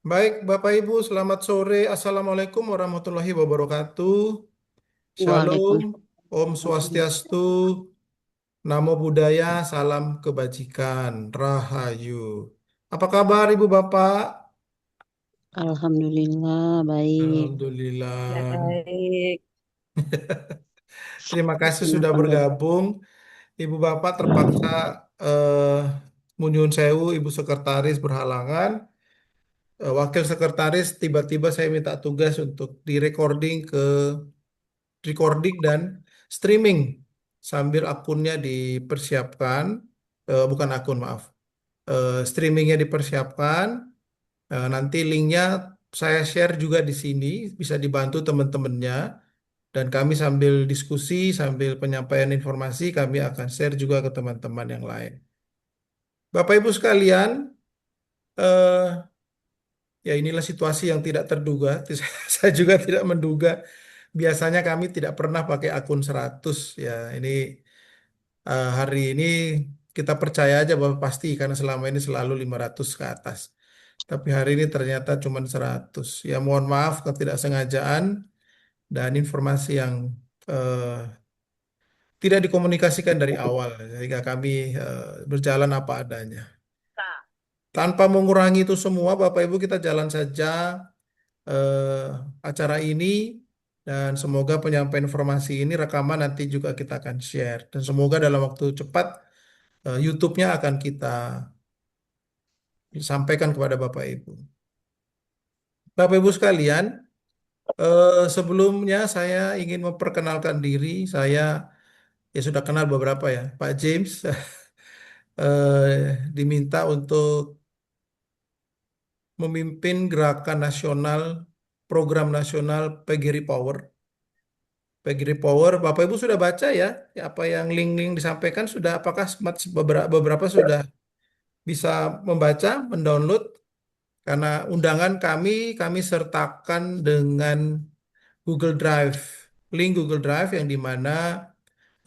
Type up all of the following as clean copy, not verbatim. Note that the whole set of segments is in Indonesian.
Baik, Bapak Ibu, selamat sore. Assalamualaikum warahmatullahi wabarakatuh. Shalom, Om Waalaikumsalam. Swastiastu, Namo Buddhaya, salam kebajikan, Rahayu. Apa kabar Ibu Bapak? Alhamdulillah baik. Alhamdulillah. Baik, Terima kasih sudah Kenapa nggak? bergabung. Ibu Bapak terpaksa eh, Munyun Sewu, Ibu Sekretaris berhalangan. Wakil Sekretaris tiba-tiba saya minta tugas untuk recording dan streaming sambil akunnya dipersiapkan. Bukan akun, maaf. Streamingnya dipersiapkan. Nanti linknya saya share juga di sini, bisa dibantu teman-temannya. Dan kami sambil diskusi, sambil penyampaian informasi, kami akan share juga ke teman-teman yang lain. Bapak Ibu sekalian, eh, ya inilah situasi yang tidak terduga. Saya juga tidak menduga. Biasanya kami tidak pernah pakai akun 100 ya. Ini hari ini kita percaya aja bahwa pasti karena selama ini selalu 500 ke atas. Tapi hari ini ternyata cuma 100. Ya mohon maaf ketidaksengajaan dan informasi yang eh, tidak dikomunikasikan dari awal sehingga kami berjalan apa adanya. Tanpa mengurangi itu semua, Bapak Ibu kita jalan saja eh, acara ini dan semoga penyampaian informasi ini rekaman nanti juga kita akan share dan semoga dalam waktu cepat YouTube-nya akan kita sampaikan kepada Bapak Ibu. Bapak Ibu sekalian, sebelumnya saya ingin memperkenalkan diri. Saya ya sudah kenal beberapa ya, Pak James diminta untuk memimpin gerakan nasional, program nasional PGRI Power. PGRI Power, Bapak Ibu sudah baca ya, ya apa yang link-link disampaikan sudah, apakah beberapa sudah bisa membaca, mendownload? Karena undangan kami sertakan dengan Google Drive, link Google Drive yang di mana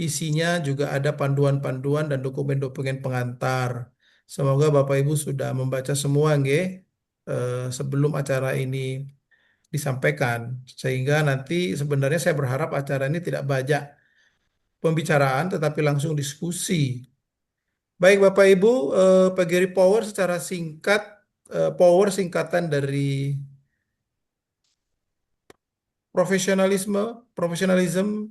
isinya juga ada panduan-panduan dan dokumen-dokumen pengantar. Semoga Bapak Ibu sudah membaca semua, nggih, sebelum acara ini disampaikan. Sehingga nanti sebenarnya saya berharap acara ini tidak banyak pembicaraan, tetapi langsung diskusi. Baik Bapak Ibu, PGRI Power secara singkat, Power singkatan dari profesionalism,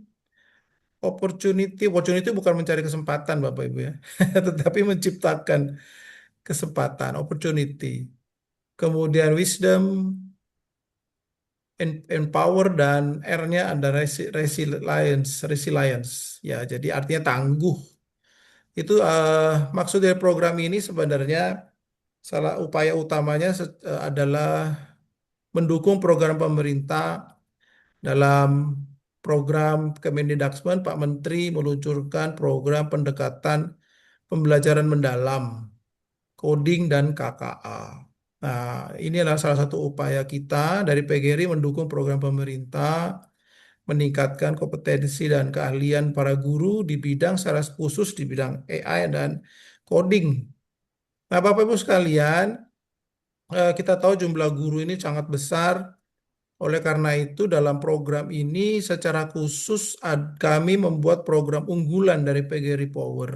opportunity bukan mencari kesempatan Bapak Ibu ya, tetapi menciptakan kesempatan, opportunity. Kemudian wisdom, empower, dan R-nya ada resilience. Ya, jadi artinya tangguh. Itu maksud dari program ini sebenarnya salah upaya utamanya adalah mendukung program pemerintah dalam program Kemendikbud. Pak Menteri meluncurkan program pendekatan pembelajaran mendalam, coding dan KKA. Nah, ini adalah salah satu upaya kita dari PGRI mendukung program pemerintah meningkatkan kompetensi dan keahlian para guru di bidang secara khusus di bidang AI dan coding. Nah, Bapak Ibu sekalian, kita tahu jumlah guru ini sangat besar. Oleh karena itu, dalam program ini secara khusus kami membuat program unggulan dari PGRI Power.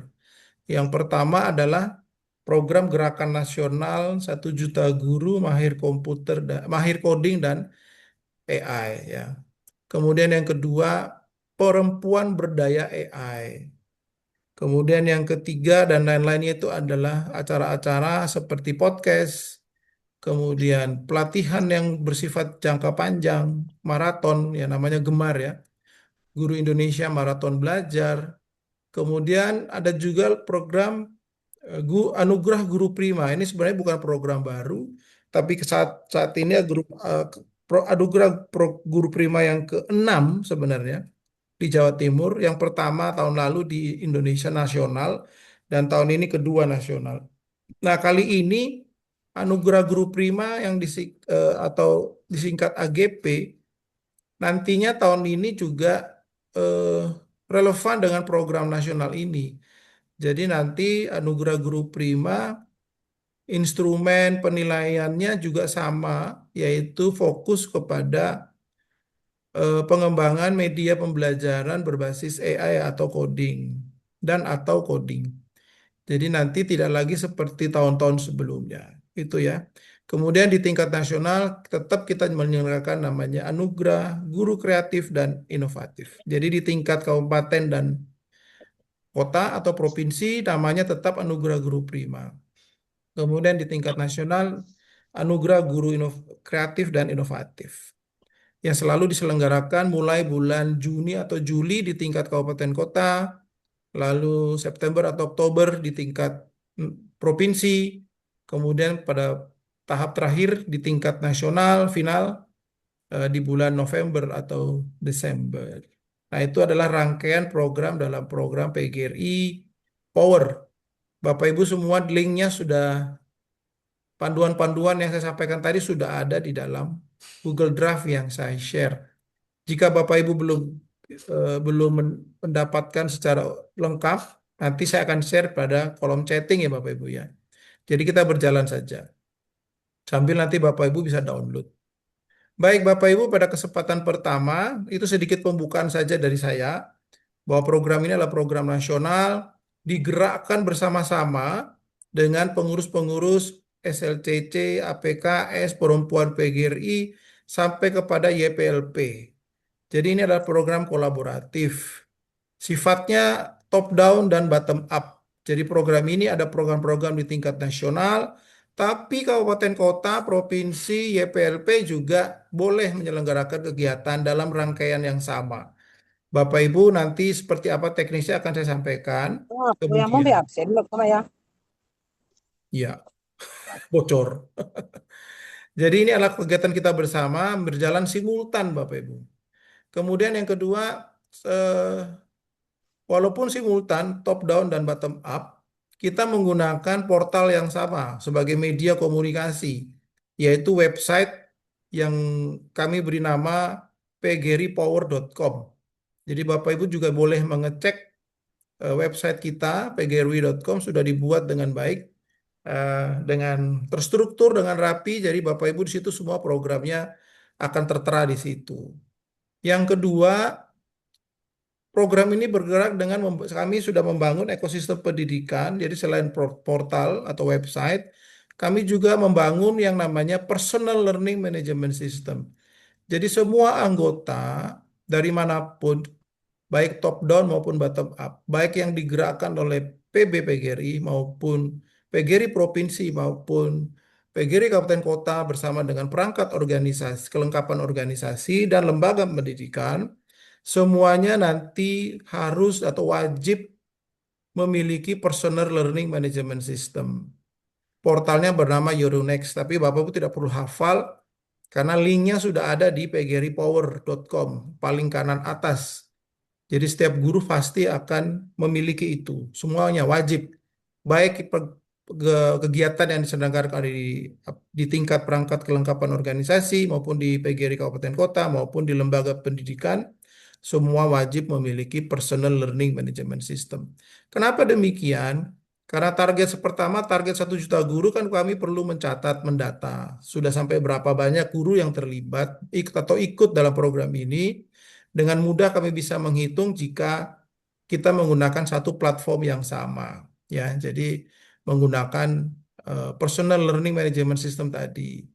Yang pertama adalah program Gerakan Nasional 1 Juta Guru Mahir Coding dan AI ya. Kemudian yang kedua, Perempuan Berdaya AI. Kemudian yang ketiga dan lain-lainnya itu adalah acara-acara seperti podcast, kemudian pelatihan yang bersifat jangka panjang, maraton, ya namanya Gemar ya, Guru Indonesia Maraton Belajar. Kemudian ada juga program Anugerah Guru Prima. Ini sebenarnya bukan program baru, tapi saat saat ini Anugerah Guru Prima yang keenam sebenarnya di Jawa Timur. Yang pertama tahun lalu di Indonesia nasional dan tahun ini kedua nasional. Nah, kali ini Anugerah Guru Prima yang atau disingkat AGP nantinya tahun ini juga eh, relevan dengan program nasional ini. Jadi nanti Anugerah Guru Prima Instrumen penilaiannya juga sama, yaitu fokus kepada pengembangan media pembelajaran berbasis AI atau coding dan atau coding. Jadi nanti tidak lagi seperti tahun-tahun sebelumnya. Itu ya. Kemudian di tingkat nasional tetap kita menyelenggarakan namanya Anugerah Guru Kreatif dan Inovatif. Jadi di tingkat kabupaten dan kota atau provinsi namanya tetap Anugerah Guru Prima. Kemudian di tingkat nasional Anugerah Guru Kreatif dan Inovatif yang selalu diselenggarakan mulai bulan Juni atau Juli di tingkat kabupaten kota, lalu September atau Oktober di tingkat provinsi, kemudian pada tahap terakhir di tingkat nasional final di bulan November atau Desember. Nah, itu adalah rangkaian program dalam program PGRI Power. Bapak Ibu semua linknya sudah, panduan-panduan yang saya sampaikan tadi sudah ada di dalam Google Drive yang saya share. Jika Bapak Ibu belum mendapatkan secara lengkap, nanti saya akan share pada kolom chatting ya Bapak Ibu ya. Jadi kita berjalan saja. Sambil nanti Bapak Ibu bisa download. Baik Bapak Ibu, pada kesempatan pertama itu sedikit pembukaan saja dari saya bahwa program ini adalah program nasional digerakkan bersama-sama dengan pengurus-pengurus SLCC, APKS, Perempuan PGRI sampai kepada YPLP. Jadi ini adalah program kolaboratif. Sifatnya top down dan bottom up. Jadi program ini ada program-program di tingkat nasional, tapi kabupaten kota, provinsi, YPLP juga boleh menyelenggarakan kegiatan dalam rangkaian yang sama. Bapak Ibu nanti seperti apa teknisnya akan saya sampaikan. Vogliamo Kemudian, absen lo come ya? ya bocor. Jadi ini adalah kegiatan kita bersama berjalan simultan Bapak Ibu. Kemudian yang kedua, eh, walaupun simultan, top down dan bottom up, kita menggunakan portal yang sama sebagai media komunikasi, yaitu website yang kami beri nama pgripower.com. Jadi Bapak Ibu juga boleh mengecek website kita pgrwi.com sudah dibuat dengan baik, dengan terstruktur, dengan rapi. Jadi Bapak Ibu di situ semua programnya akan tertera di situ. Yang kedua, program ini bergerak dengan kami sudah membangun ekosistem pendidikan. Jadi selain portal atau website, kami juga membangun yang namanya Personal Learning Management System. Jadi semua anggota dari manapun, baik top down maupun bottom up, baik yang digerakkan oleh PB PGRI maupun PGRI provinsi maupun PGRI kabupaten kota bersama dengan perangkat organisasi, kelengkapan organisasi dan lembaga pendidikan, semuanya nanti harus atau wajib memiliki Personal Learning Management System. Portalnya bernama Euronext, tapi Bapak Ibu tidak perlu hafal karena linknya sudah ada di pgripower.com, paling kanan atas. Jadi setiap guru pasti akan memiliki itu. Semuanya wajib. Baik kegiatan yang diselenggarakan di tingkat perangkat kelengkapan organisasi maupun di PGRI Kabupaten Kota maupun di lembaga pendidikan, semua wajib memiliki Personal Learning Management System. Kenapa demikian? Karena pertama, target 1 juta guru kan kami perlu mencatat, mendata. Sudah sampai berapa banyak guru yang terlibat atau ikut dalam program ini. Dengan mudah kami bisa menghitung jika kita menggunakan satu platform yang sama. Ya, jadi menggunakan Personal Learning Management System tadi.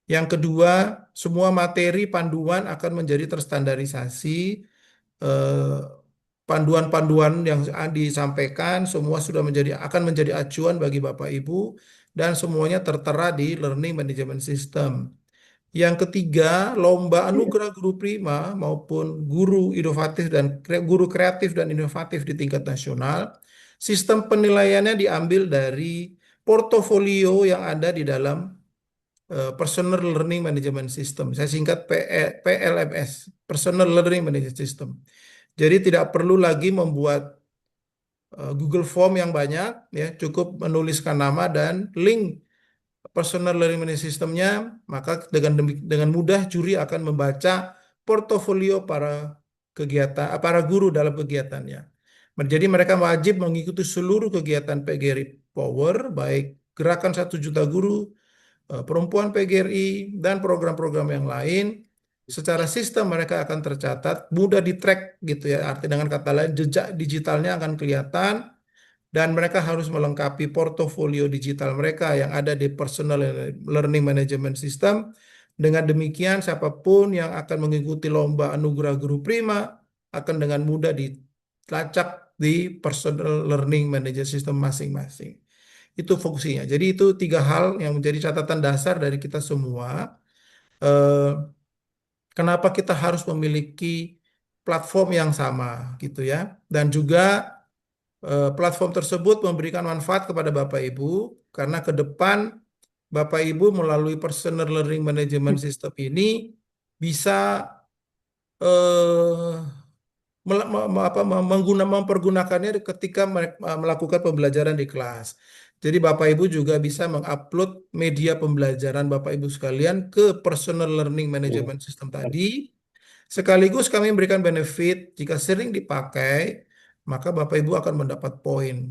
Yang kedua, semua materi panduan akan menjadi terstandarisasi. eh, Panduan-panduan yang disampaikan semua sudah akan menjadi acuan bagi Bapak Ibu dan semuanya tertera di Learning Management System. Yang ketiga, lomba anugerah guru prima maupun guru inovatif dan guru kreatif dan inovatif di tingkat nasional, sistem penilaiannya diambil dari portofolio yang ada di dalam Personal Learning Management System. Saya singkat PLMS, Personal Learning Management System. Jadi tidak perlu lagi membuat Google Form yang banyak, ya cukup menuliskan nama dan link Personal Learning Management Systemnya, maka dengan mudah juri akan membaca portofolio para guru dalam kegiatannya. Jadi mereka wajib mengikuti seluruh kegiatan PGRI Power, baik Gerakan 1 Juta Guru, Perempuan PGRI, dan program-program yang lain, secara sistem mereka akan tercatat, mudah di-track gitu ya. Arti dengan kata lain, jejak digitalnya akan kelihatan, dan mereka harus melengkapi portofolio digital mereka yang ada di Personal Learning Management System. Dengan demikian, siapapun yang akan mengikuti lomba Anugerah Guru Prima akan dengan mudah dilacak di Personal Learning Management System masing-masing. Itu fungsinya. Jadi itu 3 hal yang menjadi catatan dasar dari kita semua. Eh, Kenapa kita harus memiliki platform yang sama gitu ya. Dan juga platform tersebut memberikan manfaat kepada Bapak Ibu karena ke depan Bapak Ibu melalui Personal Learning Management System ini bisa eh, mempergunakannya ketika melakukan pembelajaran di kelas. Jadi Bapak Ibu juga bisa mengupload media pembelajaran Bapak Ibu sekalian ke Personal Learning Management System tadi. Sekaligus kami memberikan benefit jika sering dipakai, maka Bapak Ibu akan mendapat poin.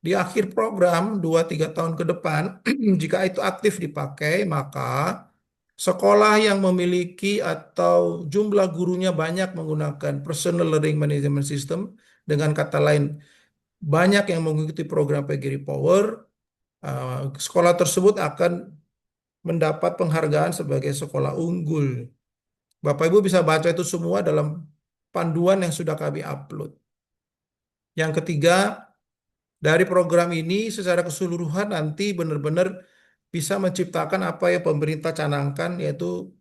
Di akhir program 2-3 tahun ke depan, jika itu aktif dipakai, maka sekolah yang memiliki atau jumlah gurunya banyak menggunakan Personal Learning Management System, dengan kata lain, banyak yang mengikuti program PGRI Power, sekolah tersebut akan mendapat penghargaan sebagai sekolah unggul. Bapak Ibu bisa baca itu semua dalam panduan yang sudah kami upload. Yang ketiga, dari program ini secara keseluruhan nanti benar-benar bisa menciptakan apa yang pemerintah canangkan, yaitu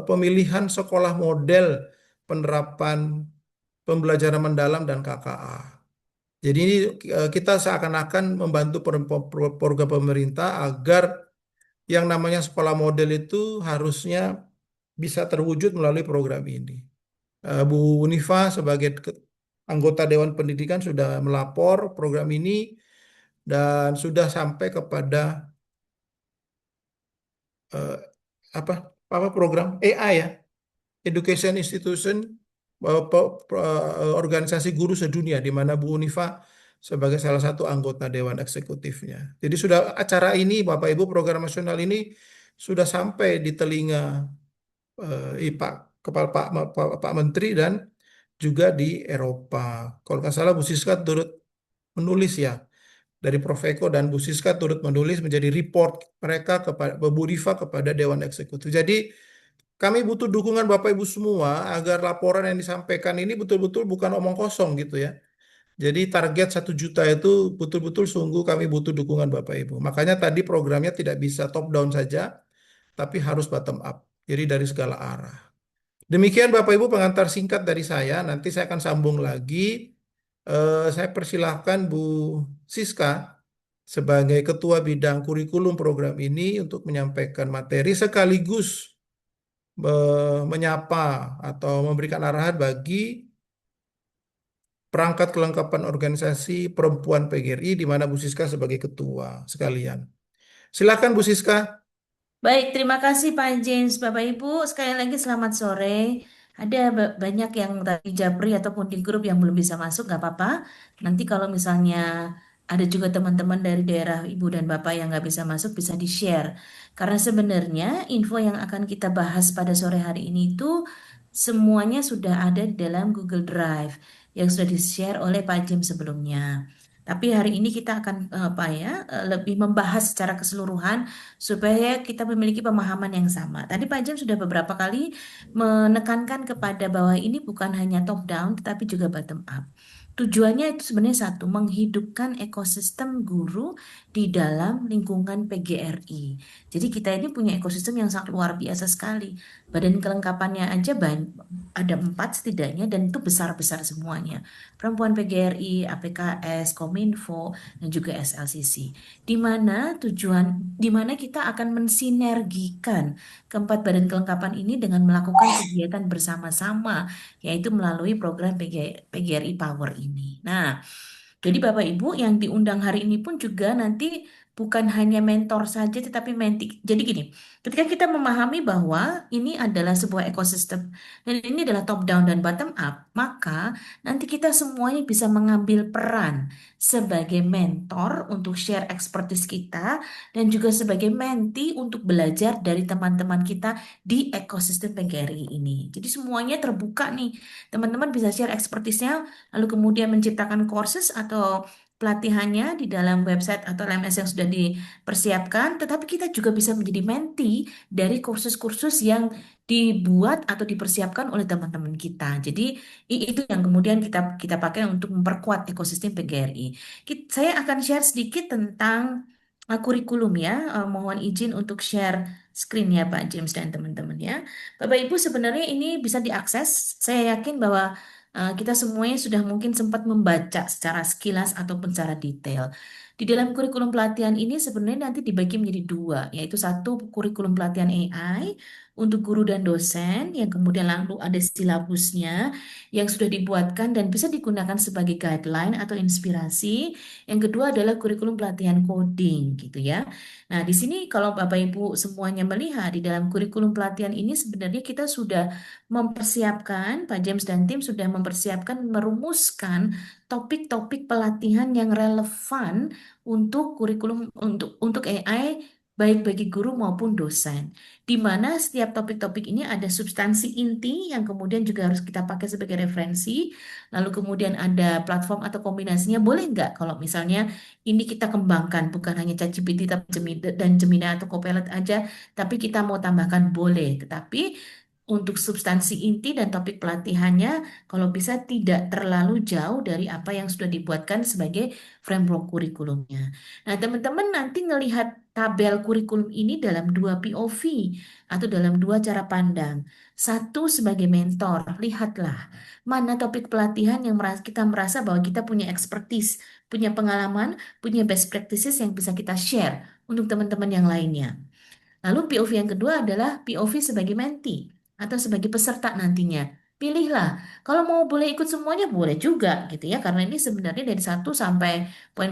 pemilihan sekolah model penerapan pembelajaran mendalam dan KKA. Jadi ini kita seakan-akan membantu program pemerintah agar yang namanya sekolah model itu harusnya bisa terwujud melalui program ini. Bu Unifa sebagai anggota Dewan Pendidikan sudah melapor program ini dan sudah sampai kepada eh, apa apa program AI ya, Education Institution, organisasi guru sedunia, di mana Bu Unifa sebagai salah satu anggota Dewan Eksekutifnya. Jadi sudah acara ini, Bapak Ibu, program nasional ini sudah sampai di telinga Pak Kepala Pak Menteri dan juga di Eropa. Kalau nggak salah Bu Siska turut menulis ya, dari Prof Eko dan Bu Siska turut menulis menjadi report mereka kepada Bu Diva kepada Dewan Eksekutif. Jadi kami butuh dukungan Bapak Ibu semua agar laporan yang disampaikan ini betul-betul bukan omong kosong gitu ya. Jadi target 1 juta itu betul-betul sungguh kami butuh dukungan Bapak Ibu. Makanya tadi programnya tidak bisa top down saja, tapi harus bottom up. Jadi dari segala arah. Demikian Bapak Ibu pengantar singkat dari saya. Nanti saya akan sambung lagi. Saya persilahkan Bu Siska sebagai Ketua Bidang Kurikulum program ini untuk menyampaikan materi sekaligus menyapa atau memberikan arahan bagi perangkat kelengkapan organisasi perempuan PGRI di mana Bu Siska sebagai ketua sekalian. Silakan Bu Siska. Baik, terima kasih Pak James. Bapak Ibu, sekali lagi selamat sore. Ada banyak yang tadi Japri ataupun di grup yang belum bisa masuk, nggak apa-apa. Nanti kalau misalnya ada juga teman-teman dari daerah Ibu dan Bapak yang nggak bisa masuk, bisa di-share. Karena sebenarnya info yang akan kita bahas pada sore hari ini itu semuanya sudah ada di dalam Google Drive yang sudah di-share oleh Pak James sebelumnya. Tapi hari ini kita akan apa ya, lebih membahas secara keseluruhan supaya kita memiliki pemahaman yang sama. Tadi Pak Jam sudah beberapa kali menekankan kepada bahwa ini bukan hanya top down, tetapi juga bottom up. Tujuannya itu sebenarnya satu, menghidupkan ekosistem guru di dalam lingkungan PGRI. Jadi kita ini punya ekosistem yang sangat luar biasa sekali. Badan kelengkapannya aja ada 4 setidaknya dan itu besar-besar semuanya. Perempuan PGRI, APKS, Kominfo, dan juga SLCC. Di mana kita akan mensinergikan keempat badan kelengkapan ini dengan melakukan kegiatan bersama-sama, yaitu melalui program PGRI Power ini. Nah, jadi Bapak Ibu yang diundang hari ini pun juga nanti bukan hanya mentor saja, tetapi menti. Jadi gini, ketika kita memahami bahwa ini adalah sebuah ekosistem dan ini adalah top down dan bottom up, maka nanti kita semuanya bisa mengambil peran sebagai mentor untuk share expertise kita dan juga sebagai menti untuk belajar dari teman-teman kita di ekosistem PGRI ini. Jadi semuanya terbuka nih. Teman-teman bisa share expertise-nya lalu kemudian menciptakan courses atau pelatihannya di dalam website atau LMS yang sudah dipersiapkan, tetapi kita juga bisa menjadi menti dari kursus-kursus yang dibuat atau dipersiapkan oleh teman-teman kita. Jadi itu yang kemudian kita kita pakai untuk memperkuat ekosistem PGRI. Saya akan share sedikit tentang kurikulum ya. Mohon izin untuk share screen ya Pak James dan teman-teman ya. Bapak Ibu sebenarnya ini bisa diakses. Saya yakin bahwa kita semuanya sudah mungkin sempat membaca secara sekilas ataupun secara detail. Di dalam kurikulum pelatihan ini sebenarnya nanti dibagi menjadi dua, yaitu satu kurikulum pelatihan AI untuk guru dan dosen, yang kemudian lalu ada silabusnya yang sudah dibuatkan dan bisa digunakan sebagai guideline atau inspirasi. Yang kedua adalah kurikulum pelatihan coding, gitu ya. Nah, di sini kalau Bapak Ibu semuanya melihat di dalam kurikulum pelatihan ini sebenarnya kita sudah mempersiapkan, Pak James dan tim sudah mempersiapkan, merumuskan topik-topik pelatihan yang relevan untuk kurikulum untuk AI baik bagi guru maupun dosen. Di mana setiap topik-topik ini ada substansi inti yang kemudian juga harus kita pakai sebagai referensi. Lalu kemudian ada platform atau kombinasinya. Boleh nggak kalau misalnya ini kita kembangkan bukan hanya ChatGPT dan Gemini atau Copilot aja, tapi kita mau tambahkan boleh. Tetapi untuk substansi inti dan topik pelatihannya, kalau bisa tidak terlalu jauh dari apa yang sudah dibuatkan sebagai framework kurikulumnya. Nah, teman-teman nanti ngelihat tabel kurikulum ini dalam dua POV atau dalam dua cara pandang. Satu sebagai mentor, lihatlah mana topik pelatihan yang kita merasa bahwa kita punya expertise, punya pengalaman, punya best practices yang bisa kita share untuk teman-teman yang lainnya. Lalu POV yang kedua adalah POV sebagai menti atau sebagai peserta nantinya. Pilihlah. Kalau mau boleh ikut semuanya boleh juga gitu ya. Karena ini sebenarnya dari satu sampai poin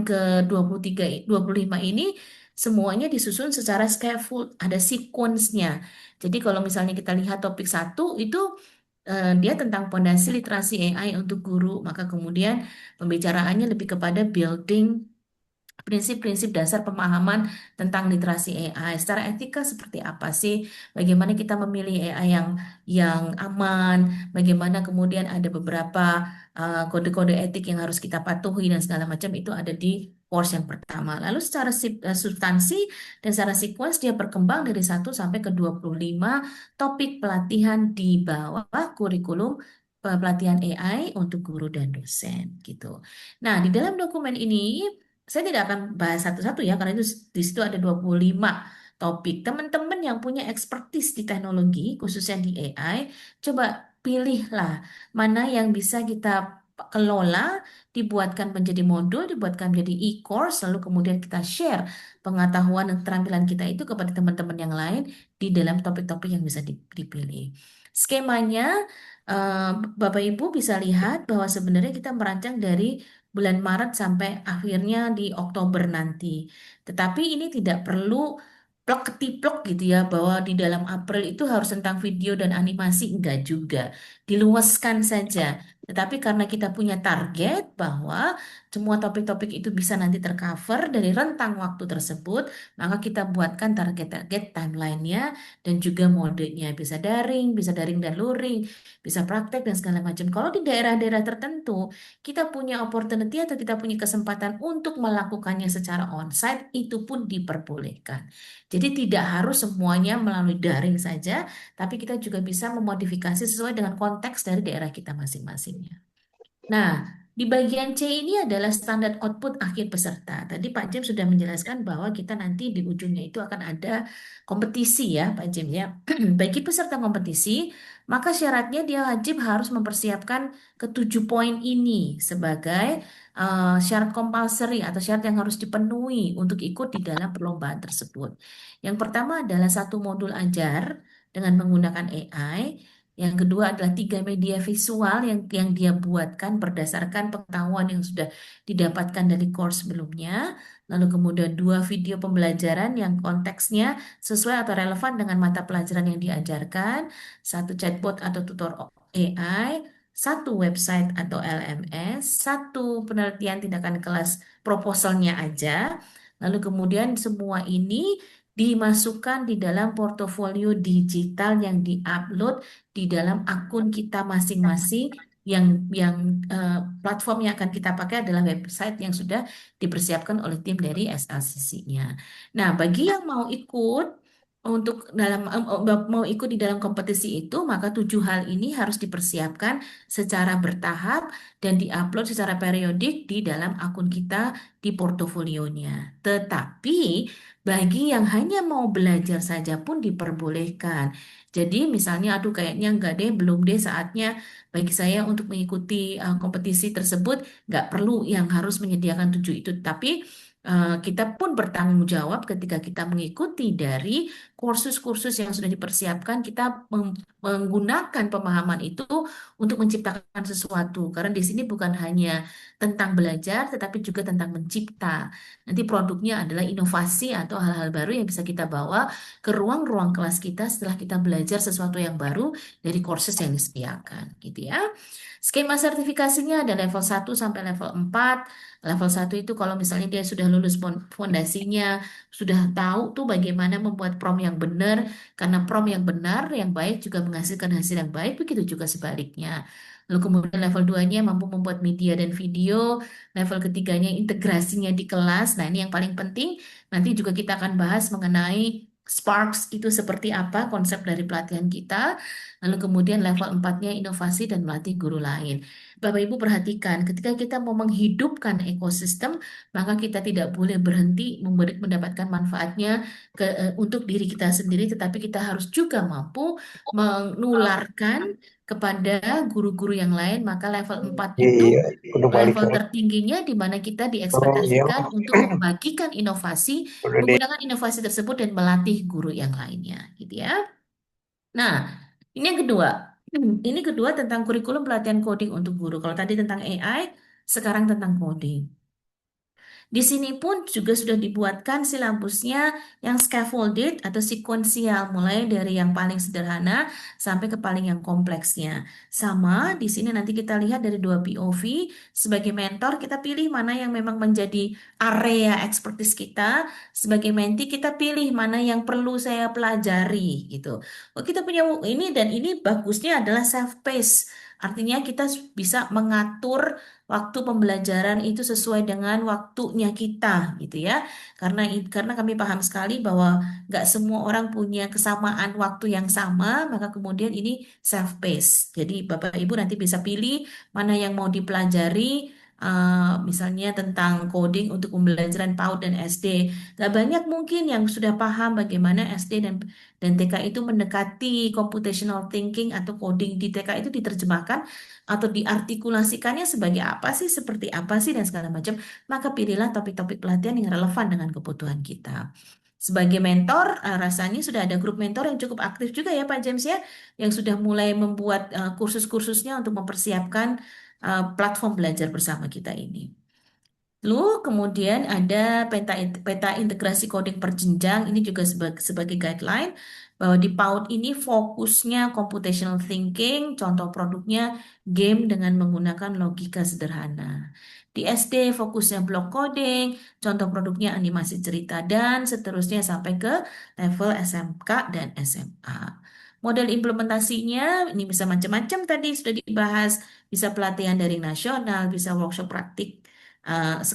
ke 23 25 ini semuanya disusun secara scaffold, ada sequence-nya. Jadi kalau misalnya kita lihat topik satu itu dia tentang fondasi literasi AI untuk guru, maka kemudian pembicaraannya lebih kepada building prinsip-prinsip dasar pemahaman tentang literasi AI. Secara etika seperti apa sih? Bagaimana kita memilih AI yang aman? Bagaimana kemudian ada beberapa kode-kode etik yang harus kita patuhi dan segala macam itu ada di course yang pertama. Lalu secara substansi dan secara sequence dia berkembang dari 1 sampai ke 25 topik pelatihan di bawah kurikulum pelatihan AI untuk guru dan dosen gitu. Nah, di dalam dokumen ini saya tidak akan bahas satu-satu ya, karena itu di situ ada 25 topik. Teman-teman yang punya expertise di teknologi, khususnya di AI, coba pilihlah mana yang bisa kita kelola, dibuatkan menjadi modul, dibuatkan menjadi e-course, lalu kemudian kita share pengetahuan dan keterampilan kita itu kepada teman-teman yang lain di dalam topik-topik yang bisa dipilih. Skemanya, eh, Bapak Ibu bisa lihat bahwa sebenarnya kita merancang dari bulan Maret sampai akhirnya di Oktober nanti. Tetapi ini tidak perlu plek ketiplok gitu ya, bahwa di dalam April itu harus tentang video dan animasi, enggak juga. Diluaskan saja. Tetapi karena kita punya target bahwa semua topik-topik itu bisa nanti tercover dari rentang waktu tersebut, maka kita buatkan target-target timelinenya dan juga modenya. Bisa daring dan luring, bisa praktek dan segala macam. Kalau di daerah-daerah tertentu, kita punya opportunity atau kita punya kesempatan untuk melakukannya secara onsite, itu pun diperbolehkan. Jadi tidak harus semuanya melalui daring saja, tapi kita juga bisa memodifikasi sesuai dengan konteks dari daerah kita masing-masingnya. Nah, di bagian C ini adalah standar output akhir peserta. Tadi Pak Jem sudah menjelaskan bahwa kita nanti di ujungnya itu akan ada kompetisi ya, Pak Jem ya. Bagi peserta kompetisi, maka syaratnya dia wajib harus mempersiapkan ketujuh poin ini sebagai syarat compulsory atau syarat yang harus dipenuhi untuk ikut di dalam perlombaan tersebut. Yang pertama adalah satu modul ajar dengan menggunakan AI. Yang kedua adalah 3 media visual yang dia buatkan berdasarkan pengetahuan yang sudah didapatkan dari course sebelumnya. lalu kemudian dua video pembelajaran yang konteksnya sesuai atau relevan dengan mata pelajaran yang diajarkan, satu chatbot atau tutor AI, satu website atau LMS, satu penelitian tindakan kelas proposalnya aja, lalu kemudian semua ini dimasukkan di dalam portofolio digital yang diupload di dalam akun kita masing-masing yang platform yang akan kita pakai adalah website yang sudah dipersiapkan oleh tim dari SLCC-nya. Nah, bagi yang mau ikut untuk mau ikut di dalam kompetisi itu, maka tujuh hal ini harus dipersiapkan secara bertahap dan diupload secara periodik di dalam akun kita di portofolionya. Tetapi bagi yang hanya mau belajar saja pun diperbolehkan. Jadi misalnya, aduh kayaknya enggak deh, belum deh saatnya bagi saya untuk mengikuti kompetisi tersebut, nggak perlu yang harus menyediakan tujuh itu. Tapi kita pun bertanggung jawab ketika kita mengikuti dari kursus-kursus yang sudah dipersiapkan, kita menggunakan pemahaman itu untuk menciptakan sesuatu. Karena di sini bukan hanya tentang belajar, tetapi juga tentang mencipta. Nanti produknya adalah inovasi atau hal-hal baru yang bisa kita bawa ke ruang-ruang kelas kita setelah kita belajar sesuatu yang baru dari kursus yang disediakan, gitu ya. Skema sertifikasinya ada level 1 sampai level 4. Level 1 itu kalau misalnya dia sudah lulus fondasinya, sudah tahu tuh bagaimana membuat prompt yang benar, karena prompt yang benar, yang baik juga menghasilkan hasil yang baik, begitu juga sebaliknya. Lalu kemudian level 2-nya mampu membuat media dan video, level ketiganya integrasinya di kelas. Nah, ini yang paling penting. Nanti juga kita akan bahas mengenai Sparks itu seperti apa konsep dari pelatihan kita. Lalu kemudian level 4-nya inovasi dan melatih guru lain. Bapak Ibu perhatikan, ketika kita mau menghidupkan ekosistem, maka kita tidak boleh berhenti mendapatkan manfaatnya untuk diri kita sendiri, tetapi kita harus juga mampu menularkan kepada guru-guru yang lain. Maka level 4 itu Iya, udah balik level lagi. tertingginya di mana kita Oh iya, diekspektasikan untuk membagikan inovasi, udah deh. menggunakan inovasi tersebut dan melatih guru yang lainnya, gitu ya. Nah, ini yang kedua. Ini kedua tentang kurikulum pelatihan coding untuk guru. Kalau tadi tentang AI, sekarang tentang coding. Di sini pun juga sudah dibuatkan silabusnya yang scaffolded atau sekuensial, mulai dari yang paling sederhana sampai ke paling yang kompleksnya. Sama, di sini nanti kita lihat dari dua POV. Sebagai mentor, kita pilih mana yang memang menjadi area expertise kita. Sebagai mentee, kita pilih mana yang perlu saya pelajari gitu. Oh, kita punya ini, dan ini bagusnya adalah self-paced. Artinya kita bisa mengatur waktu pembelajaran itu sesuai dengan waktunya kita gitu ya. Karena kami paham sekali bahwa nggak semua orang punya kesamaan waktu yang sama, maka kemudian ini self paced. Jadi Bapak Ibu nanti bisa pilih mana yang mau dipelajari. Misalnya tentang coding untuk pembelajaran PAUD dan SD. Gak banyak mungkin yang sudah paham bagaimana SD dan TK itu mendekati computational thinking atau coding di TK itu diterjemahkan atau diartikulasikannya sebagai apa sih, seperti apa sih, dan segala macam, maka pilihlah topik-topik pelatihan yang relevan dengan kebutuhan kita. Sebagai mentor, rasanya sudah ada grup mentor yang cukup aktif juga ya Pak James ya, yang sudah mulai membuat kursus-kursusnya untuk mempersiapkan platform belajar bersama kita ini. Lalu kemudian ada peta integrasi coding berjenjang, ini juga sebagai guideline bahwa di PAUD ini fokusnya computational thinking, contoh produknya game dengan menggunakan logika sederhana. Di SD fokusnya block coding, contoh produknya animasi cerita, dan seterusnya sampai ke level SMK dan SMA. Model implementasinya ini bisa macam-macam, tadi sudah dibahas, bisa pelatihan dari nasional, bisa workshop praktik,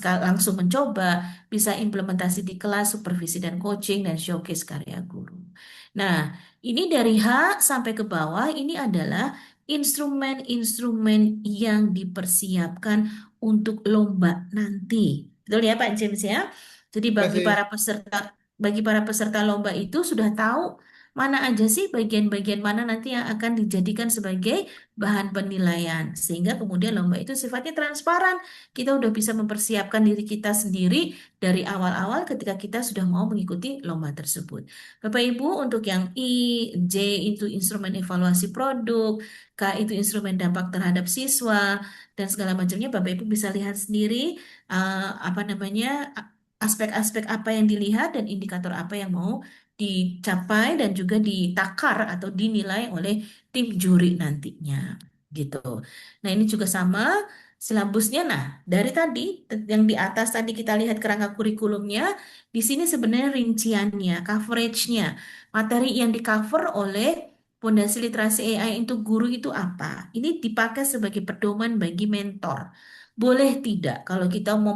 langsung mencoba, bisa implementasi di kelas, supervisi dan coaching, dan showcase karya guru. Nah, ini dari H sampai ke bawah, ini adalah instrumen-instrumen yang dipersiapkan untuk lomba nanti. Betul ya Pak James ya? Jadi Terima kasih. bagi para peserta lomba itu sudah tahu mana aja sih bagian-bagian mana nanti yang akan dijadikan sebagai bahan penilaian. Sehingga kemudian lomba itu sifatnya transparan, kita udah bisa mempersiapkan diri kita sendiri dari awal-awal ketika kita sudah mau mengikuti lomba tersebut. Bapak Ibu, untuk yang I, J itu instrumen evaluasi produk, K itu instrumen dampak terhadap siswa, dan segala macamnya Bapak Ibu bisa lihat sendiri apa namanya aspek-aspek apa yang dilihat dan indikator apa yang mau dicapai dan juga ditakar atau dinilai oleh tim juri nantinya gitu. Nah, ini juga sama silabusnya. Nah, dari tadi yang di atas tadi kita lihat kerangka kurikulumnya, di sini sebenarnya rinciannya, coveragenya, materi yang di cover oleh Pondasi Literasi AI untuk guru itu apa? Ini dipakai sebagai pedoman bagi mentor. Boleh tidak kalau kita mau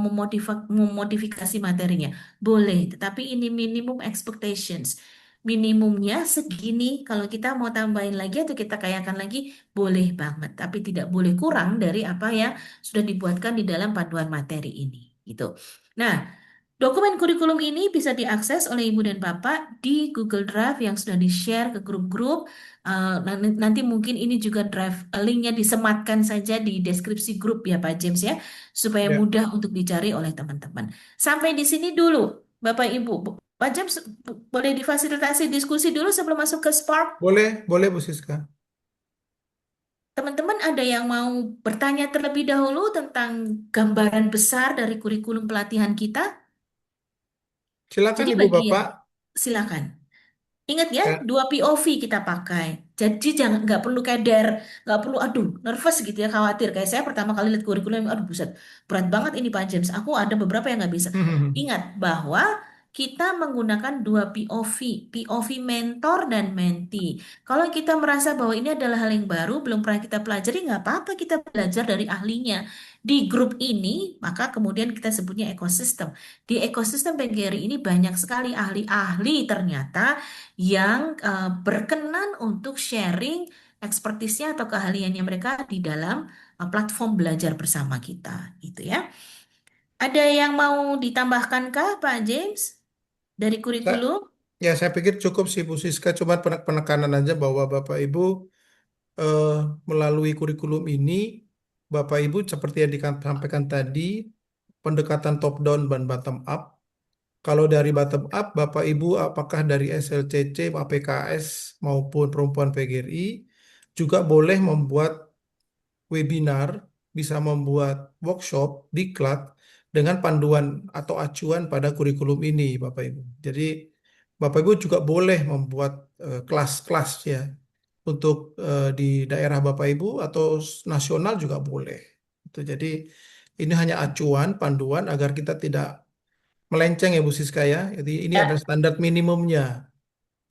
memodifikasi materinya? Boleh, tetapi ini minimum expectations. Minimumnya segini, kalau kita mau tambahin lagi atau kita kayakan lagi, boleh banget. Tapi tidak boleh kurang dari apa yang sudah dibuatkan di dalam panduan materi ini. Gitu. Nah, dokumen kurikulum ini bisa diakses oleh Ibu dan Bapak di Google Drive yang sudah di-share ke grup-grup. Nanti mungkin ini juga drive linknya disematkan saja di deskripsi grup ya Pak James ya, supaya Ya, mudah untuk dicari oleh teman-teman. Sampai di sini dulu, Bapak Ibu. Pak James boleh difasilitasi diskusi dulu sebelum masuk ke Spark. boleh, boleh Bu Siska. Teman-teman ada yang mau bertanya terlebih dahulu tentang gambaran besar dari kurikulum pelatihan kita? Silakan Jadi Ibu bagi yang Bapak. silakan. Ingat ya, Ya. dua POV kita pakai. Jadi jangan nggak perlu keder, nggak perlu aduh nervous gitu ya khawatir. Kayak saya pertama kali lihat kurikulum, aduh buset, berat banget ini Pak James. Aku ada beberapa yang nggak bisa. Ingat bahwa kita menggunakan dua POV, POV mentor dan mentee. Kalau kita merasa bahwa ini adalah hal yang baru, belum pernah kita pelajari, nggak apa-apa kita belajar dari ahlinya. Di grup ini, maka kemudian kita sebutnya ekosistem. Di ekosistem PGRI ini banyak sekali ahli-ahli ternyata yang berkenan untuk sharing ekspertisnya atau keahliannya mereka di dalam platform belajar bersama kita, gitu ya. Ada yang mau ditambahkan kah, Pak James, dari Sa- kurikulum? Ya, saya pikir cukup sih Bu Siska, cuma penekanan aja bahwa Bapak Ibu eh, melalui kurikulum ini, Bapak Ibu seperti yang disampaikan tadi, pendekatan top down dan bottom up. Kalau dari bottom up, Bapak Ibu apakah dari SLCC, APKS maupun Perempuan PGRI juga boleh membuat webinar, bisa membuat workshop, diklat dengan panduan atau acuan pada kurikulum ini, Bapak Ibu. Jadi Bapak Ibu juga boleh membuat kelas-kelas ya untuk di daerah Bapak Ibu atau nasional juga boleh. Itu jadi ini hanya acuan, panduan agar kita tidak melenceng ya Bu Siska ya. Jadi ini adalah Ya. standar minimumnya.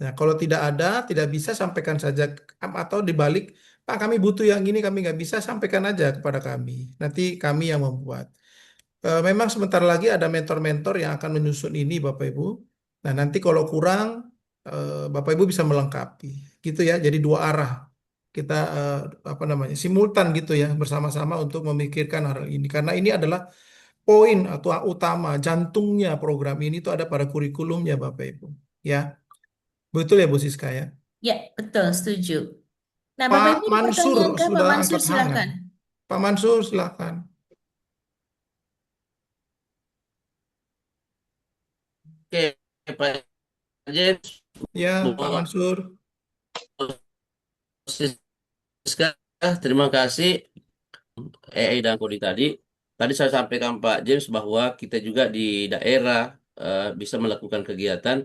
Nah, kalau tidak ada, tidak bisa sampaikan saja atau dibalik, Pak kami butuh yang ini, kami nggak bisa sampaikan aja kepada kami. Nanti kami yang membuat. Memang sebentar lagi ada mentor-mentor yang akan menyusun ini, Bapak Ibu. Nah, nanti kalau kurang, Bapak Ibu bisa melengkapi, gitu ya. Jadi dua arah kita apa namanya simultan gitu ya, bersama-sama untuk memikirkan hal ini. Karena ini adalah poin atau utama, jantungnya program ini itu ada pada kurikulumnya, Bapak Ibu. Ya, betul ya Bu Siska ya. Ya, betul, setuju. Nah, Bapak Pak Ibu ada Mansur pertanyaan kah? Pak sudah Mansur, angkat tangan. silakan. Pak Mansur, silakan. Oke, Pak James, Ya, Pak Bu Mansur. Siska, terima kasih EI dan Kodi tadi. Tadi saya sampaikan Pak James bahwa kita juga di daerah bisa melakukan kegiatan.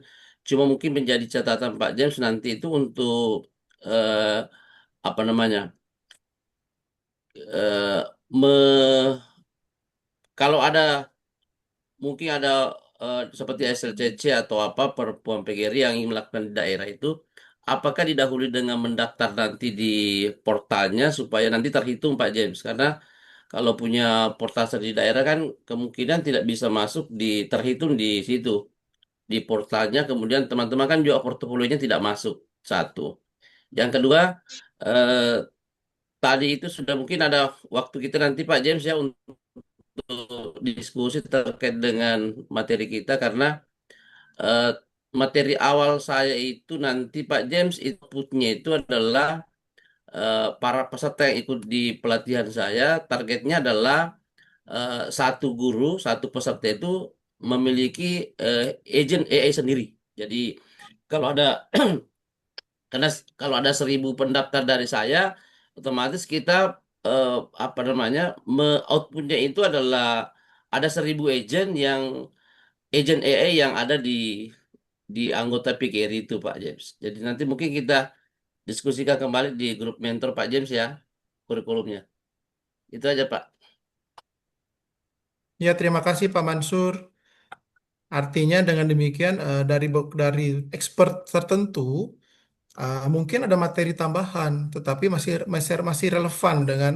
Cuma mungkin menjadi catatan Pak James nanti itu untuk eh, apa namanya, eh, me, kalau ada mungkin ada seperti SLCC atau apa perempuan PGRI yang ingin melakukan di daerah itu, apakah didahului dengan mendaftar nanti di portalnya supaya nanti terhitung Pak James? Karena kalau punya portal di daerah kan kemungkinan tidak bisa masuk di terhitung di situ di portalnya. Kemudian teman-teman kan juga portofolionya tidak masuk satu. Yang kedua, eh, tadi itu sudah mungkin ada waktu kita nanti Pak James ya untuk diskusi terkait dengan materi kita karena eh, materi awal saya itu nanti Pak James inputnya itu adalah para peserta yang ikut di pelatihan saya targetnya adalah satu guru satu peserta itu memiliki agent AI sendiri. Jadi kalau ada karena kalau ada 1.000 pendaftar dari saya otomatis kita eh, apa namanya outputnya itu adalah ada 1.000 agent yang agent AI yang ada di anggota PGRI itu Pak James. Jadi nanti mungkin kita diskusikan kembali di grup mentor Pak James ya, kurikulumnya. Itu aja Pak. Ya, terima kasih Pak Mansur. Artinya dengan demikian dari expert tertentu mungkin ada materi tambahan, tetapi masih masih masih relevan dengan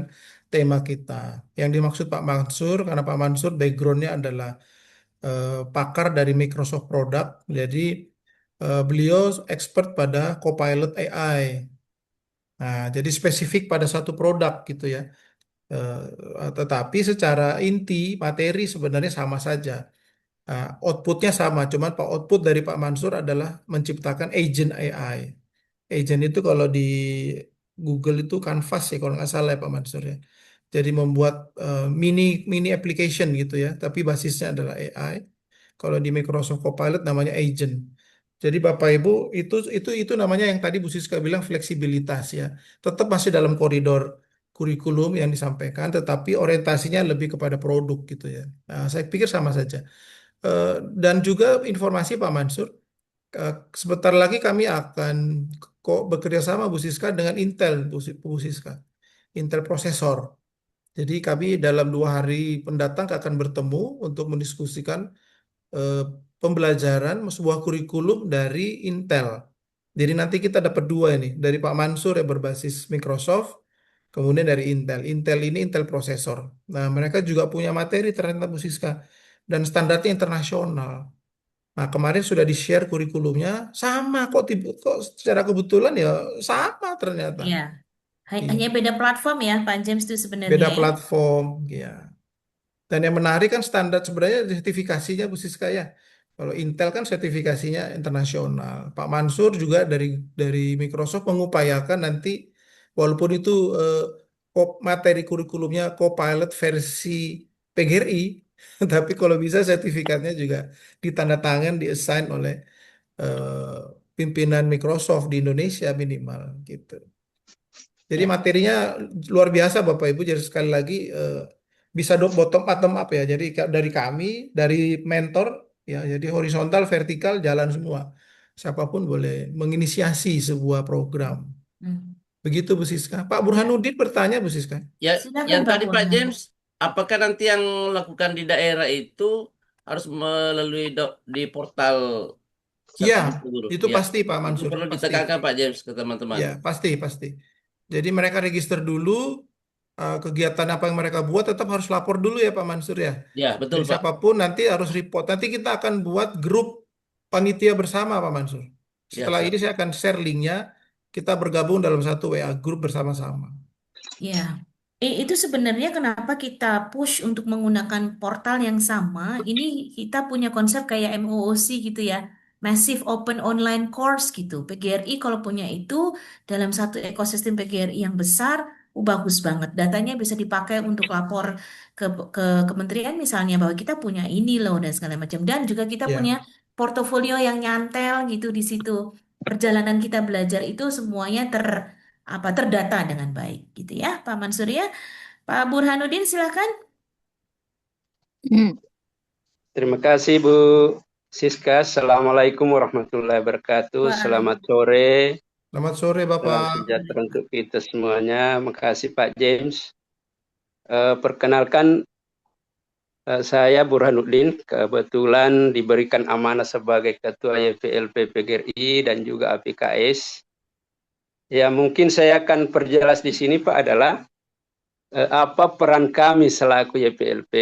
tema kita. Yang dimaksud Pak Mansur, karena Pak Mansur backgroundnya adalah pakar dari Microsoft Product, jadi beliau expert pada Copilot AI. Nah, jadi spesifik pada satu produk gitu ya. Tetapi secara inti materi sebenarnya sama saja. Outputnya sama, cuman Pak output dari Pak Mansur adalah menciptakan agent AI. Agent itu kalau di Google itu Canvas ya kalau nggak salah ya Pak Mansur ya. Jadi membuat mini mini application gitu ya, tapi basisnya adalah AI. Kalau di Microsoft Copilot namanya agent. Jadi Bapak Ibu itu namanya yang tadi Bu Siska bilang fleksibilitas ya. Tetap masih dalam koridor kurikulum yang disampaikan, tetapi orientasinya lebih kepada produk gitu ya. Nah, saya pikir sama saja. Eh, dan juga informasi Pak Mansur, sebentar lagi kami akan kok bekerja sama Bu Siska dengan Intel, Bu Siska, Intel prosesor. Jadi kami dalam 2 hari pendatang akan bertemu untuk mendiskusikan eh, pembelajaran sebuah kurikulum dari Intel. Jadi nanti kita dapat dua ini, dari Pak Mansur yang berbasis Microsoft, kemudian dari Intel. Intel ini Intel prosesor. Nah, mereka juga punya materi ternyata Bu Siska dan standarnya internasional. Nah, kemarin sudah di-share kurikulumnya, sama kok, kok secara kebetulan ya sama ternyata. Ya, hanya Iya, beda platform ya, Pak James itu sebenarnya beda ya. platform, ya. Dan yang menarik kan standar sebenarnya sertifikasinya Bu Siska ya. Kalau Intel kan sertifikasinya internasional. Pak Mansur juga dari Microsoft mengupayakan nanti walaupun itu materi kurikulumnya Copilot versi PGRI, tapi kalau bisa sertifikatnya juga ditandatangan, diassign oleh pimpinan Microsoft di Indonesia minimal gitu. Jadi Ya. materinya luar biasa Bapak Ibu. Jadi sekali lagi bisa bottom up ya. Jadi dari kami, dari mentor ya. Jadi horizontal, vertikal jalan semua. Siapapun boleh menginisiasi sebuah program. Hmm. Begitu Bu Siska. Pak Ya, Burhanuddin bertanya Bu Siska. Ya, silakan yang Pak tadi Pak Burhan. James, apakah nanti yang lakukan di daerah itu harus melalui di portal Iya, sertifikat guru? itu Ya, pasti Pak itu Mansur, perlu pasti. ditekankan Pak James ke teman-teman. Ya, pasti, pasti. Jadi mereka register dulu, kegiatan apa yang mereka buat tetap harus lapor dulu ya Pak Mansur ya. Ya, betul Jadi Pak. siapapun nanti harus report. Nanti kita akan buat grup panitia bersama Pak Mansur. Ya, Setelah ini siap. saya akan share linknya. Kita bergabung dalam satu WA grup bersama-sama. Ya, itu sebenarnya kenapa kita push untuk menggunakan portal yang sama. Ini kita punya konsep kayak MOOC gitu ya, Massive Open Online Course gitu. PGRI kalau punya itu dalam satu ekosistem PGRI yang besar, bagus banget. Datanya bisa dipakai untuk lapor ke ke kementerian misalnya bahwa kita punya ini loh dan segala macam. Dan juga kita punya Ya, portofolio yang nyantel gitu di situ. Perjalanan kita belajar itu semuanya terdata dengan baik gitu ya Pak Mansur ya. Pak Burhanuddin silakan. Hmm. Terima kasih Bu Siska. Assalamualaikum warahmatullahi wabarakatuh. Wah, Selamat sore. selamat sore Salam Bapak. sejahtera untuk kita semuanya. Makasih Pak James. Perkenalkan saya Burhanuddin. Kebetulan diberikan amanah sebagai Ketua YPLP PGRI dan juga APKS. Ya mungkin saya akan perjelas di sini Pak adalah apa peran kami selaku YPLP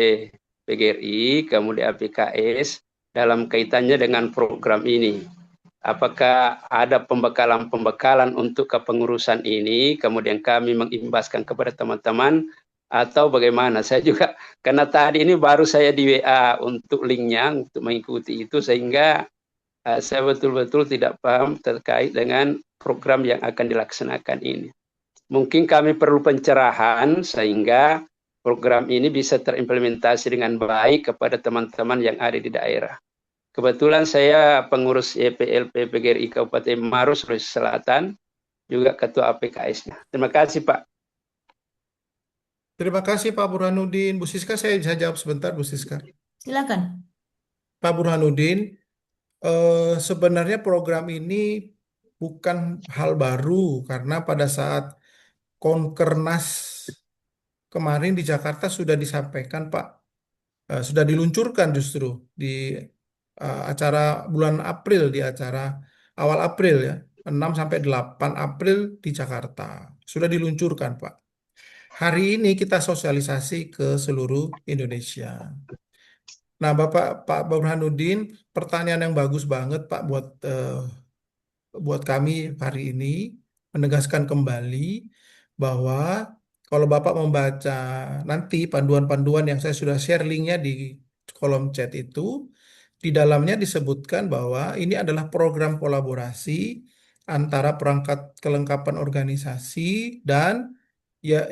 PGRI, kemudian APKS dalam kaitannya dengan program ini. Apakah ada pembekalan-pembekalan untuk kepengurusan ini, kemudian kami mengimbaskan kepada teman-teman, atau bagaimana? Saya juga, karena tadi ini baru saya di WA untuk linknya, untuk mengikuti itu, sehingga saya betul-betul tidak paham terkait dengan program yang akan dilaksanakan ini. Mungkin kami perlu pencerahan sehingga program ini bisa terimplementasi dengan baik kepada teman-teman yang ada di daerah. Kebetulan saya pengurus YPLP PGRI Kabupaten Maros, Sulawesi Selatan, juga ketua APKS-nya. Terima kasih Pak. Terima kasih Pak Burhanuddin. Bu Siska saya bisa jawab sebentar Bu Siska. silakan. Pak Burhanuddin, sebenarnya program ini bukan hal baru karena pada saat Konkernas kemarin di Jakarta sudah disampaikan, Pak. Sudah diluncurkan justru di acara bulan April, di acara awal April ya, 6 sampai 8 April di Jakarta. Sudah diluncurkan, Pak. Hari ini kita sosialisasi ke seluruh Indonesia. Nah, Pak Burhanuddin, pertanyaan yang bagus banget, Pak, buat kami hari ini menegaskan kembali bahwa kalau Bapak membaca nanti panduan-panduan yang saya sudah share linknya di kolom chat itu, di dalamnya disebutkan bahwa ini adalah program kolaborasi antara perangkat kelengkapan organisasi dan ya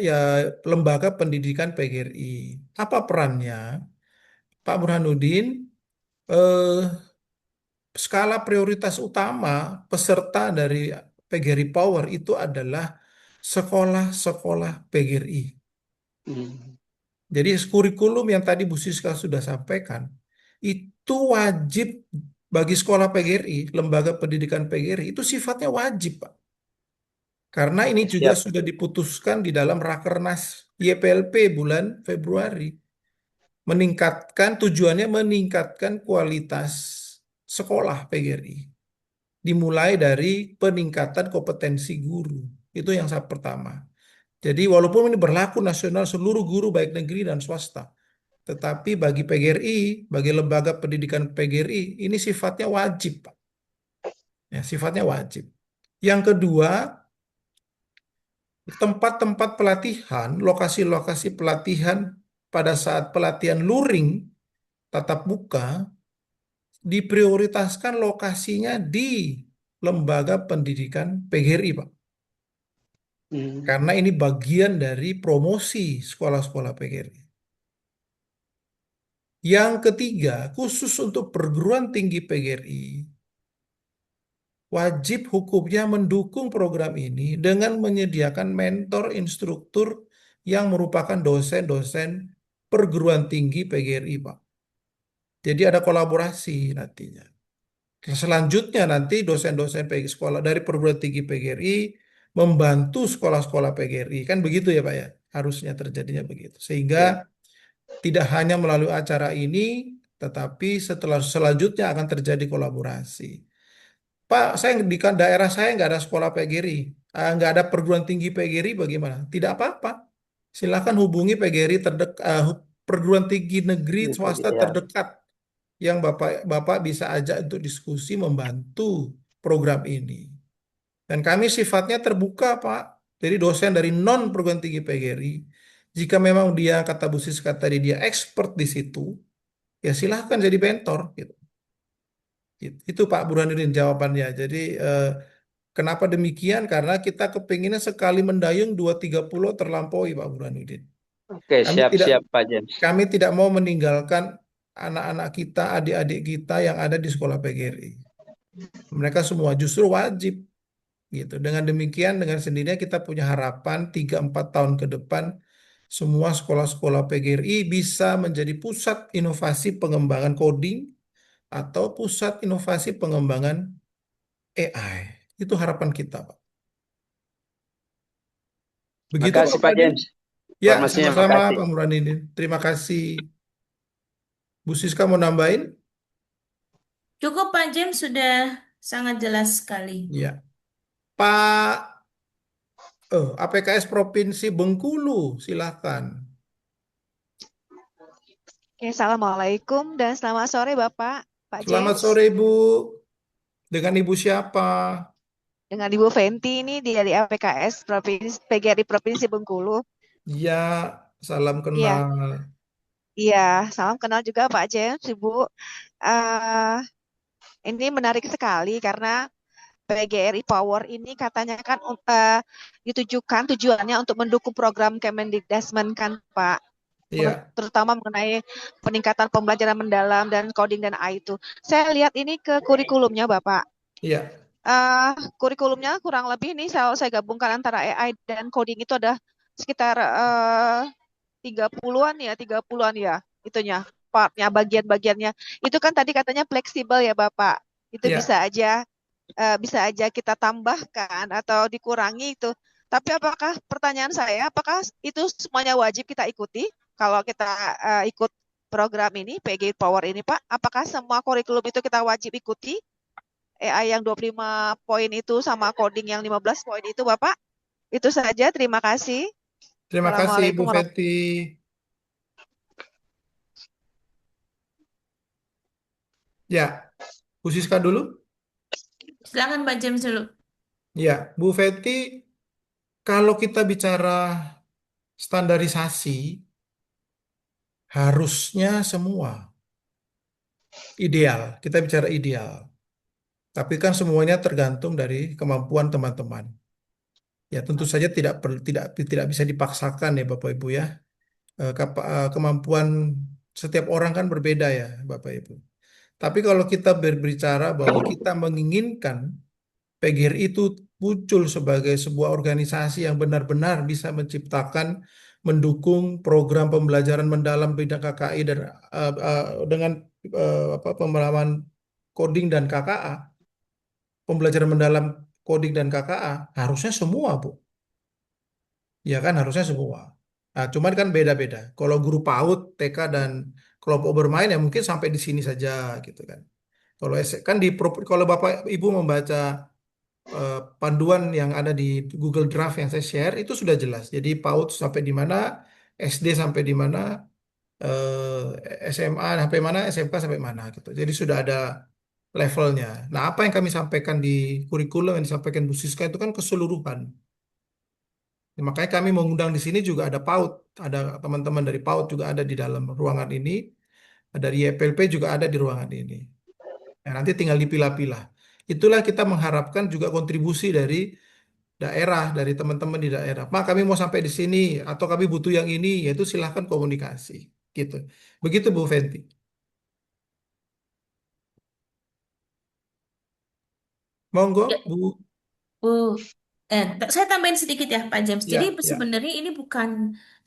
lembaga pendidikan PGRI. Apa perannya? Pak Burhanuddin, eh, skala prioritas utama peserta dari PGRI Power itu adalah sekolah-sekolah PGRI. Hmm. Jadi kurikulum yang tadi Bu Siska sudah sampaikan, itu wajib bagi sekolah PGRI, lembaga pendidikan PGRI, itu sifatnya wajib, Pak. Karena ini juga Siap. sudah diputuskan di dalam Rakernas YPLP bulan Februari. Tujuannya meningkatkan kualitas sekolah PGRI. Dimulai dari peningkatan kompetensi guru. Itu yang pertama. Jadi walaupun ini berlaku nasional seluruh guru baik negeri dan swasta, tetapi bagi PGRI, bagi lembaga pendidikan PGRI, ini sifatnya wajib, Pak. Ya, sifatnya wajib. Yang kedua, tempat-tempat pelatihan, lokasi-lokasi pelatihan pada saat pelatihan luring tatap muka diprioritaskan lokasinya di lembaga pendidikan PGRI, Pak. Hmm. Karena ini bagian dari promosi sekolah-sekolah PGRI. Yang ketiga, khusus untuk perguruan tinggi PGRI, wajib hukumnya mendukung program ini dengan menyediakan mentor instruktur yang merupakan dosen-dosen perguruan tinggi PGRI, Pak. Jadi ada kolaborasi nantinya. Selanjutnya nanti dosen-dosen sekolah dari perguruan tinggi PGRI membantu sekolah-sekolah PGRI. Kan begitu ya, Pak ya? Harusnya terjadinya begitu. Sehingga Ya. tidak hanya melalui acara ini, tetapi selanjutnya akan terjadi kolaborasi. Pak, saya di daerah saya nggak ada sekolah PGRI, nggak ada perguruan tinggi PGRI, bagaimana? Tidak apa-apa. Silakan hubungi PGRI perguruan tinggi negeri swasta Ya. terdekat yang Bapak bisa ajak untuk diskusi membantu program ini. Dan kami sifatnya terbuka, Pak. Jadi dosen dari non perguruan tinggi PGRI, jika memang dia kata Bu Siska tadi dia expert di situ, ya silahkan jadi mentor. Gitu. Itu Pak Burhanuddin jawabannya. Jadi kenapa demikian? Karena kita kepinginnya sekali mendayung 2-3 pulau terlampaui, Pak Burhanuddin. Oke, Kami tidak siap-siap Pak James. kami tidak mau meninggalkan anak-anak kita, adik-adik kita yang ada di sekolah PGRI. Mereka semua justru wajib gitu. Dengan demikian, dengan sendirinya kita punya harapan 3-4 tahun ke depan semua sekolah-sekolah PGRI bisa menjadi pusat inovasi pengembangan coding atau pusat inovasi pengembangan AI. Itu harapan kita, Pak. Begitu Pak Makasih Pak Muranin? James. Ya, Informasinya sama-sama makasih. Pak Muranin. Terima kasih. Bu Siska mau nambahin? Cukup Pak James sudah sangat jelas sekali. Ya. Pak APKS Provinsi Bengkulu, silakan. Oke, Assalamualaikum dan selamat sore Bapak, Pak Selamat James. sore Ibu. Dengan Ibu siapa? Dengan Ibu Fenty ini dari APKS PGRI Provinsi Bengkulu. Ya, salam Iya, kenal. iya, salam kenal juga Pak James, Ibu. Eh, ini menarik sekali karena PGRI Power ini katanya kan ditujukan tujuannya untuk mendukung program Kemendikbudrismen kan Pak. Iya, Terutama mengenai peningkatan pembelajaran mendalam dan coding dan AI itu. Saya lihat ini ke kurikulumnya Bapak. iya, Eh, Kurikulumnya kurang lebih nih kalau saya gabungkan antara AI dan coding itu ada sekitar 30-an ya itunya. partnya, bagian-bagiannya. Itu kan tadi katanya fleksibel ya Bapak. Itu Ya, bisa aja kita tambahkan atau dikurangi itu. Tapi pertanyaan saya, apakah itu semuanya wajib kita ikuti kalau kita ikut program ini, PG Power ini Pak? Apakah semua kurikulum itu kita wajib ikuti? AI yang 25 poin itu sama coding yang 15 poin itu Bapak? Itu saja, terima kasih. terima kasih Bu Assalamualaikum warahmatullahi Feti. Ya, Bu Siska dulu. Silakan Pak James dulu. Ya, Bu Feti, kalau kita bicara standarisasi, harusnya semua ideal. Kita bicara ideal. Tapi kan semuanya tergantung dari kemampuan teman-teman. Ya, tentu saja tidak bisa dipaksakan ya Bapak Ibu ya. Kemampuan setiap orang kan berbeda ya Bapak Ibu. Tapi kalau kita berbicara bahwa kita menginginkan PGRI itu muncul sebagai sebuah organisasi yang benar-benar bisa menciptakan, mendukung program pembelajaran mendalam bidang KKI dan dengan pemahaman coding dan KKA, pembelajaran mendalam coding dan KKA, harusnya semua, Bu. Ya kan harusnya semua. Nah, cuman kan beda-beda. Kalau guru PAUD, TK dan kelompok bermain ya mungkin sampai di sini saja gitu kan. Kalau kan kalau Bapak Ibu membaca panduan yang ada di Google Drive yang saya share itu sudah jelas. Jadi PAUD sampai di mana, SD sampai di mana, SMA sampai mana, SMK sampai mana gitu. Jadi sudah ada levelnya. Nah, apa yang kami sampaikan di kurikulum yang disampaikan Bu Siska itu kan keseluruhan. Ya, makanya kami mengundang di sini juga ada PAUD, ada teman-teman dari PAUD juga ada di dalam ruangan ini, dari YPLP juga ada di ruangan ini. Nah, nanti tinggal dipilah-pilah. Itulah kita mengharapkan juga kontribusi dari daerah, dari teman-teman di daerah. Mak, kami mau sampai di sini, atau kami butuh yang ini, yaitu silahkan komunikasi. Gitu. Begitu Bu Fenti. Monggo, Ya, Bu. Bu, saya tambahin sedikit ya Pak James. Jadi Ya, ya, sebenarnya ini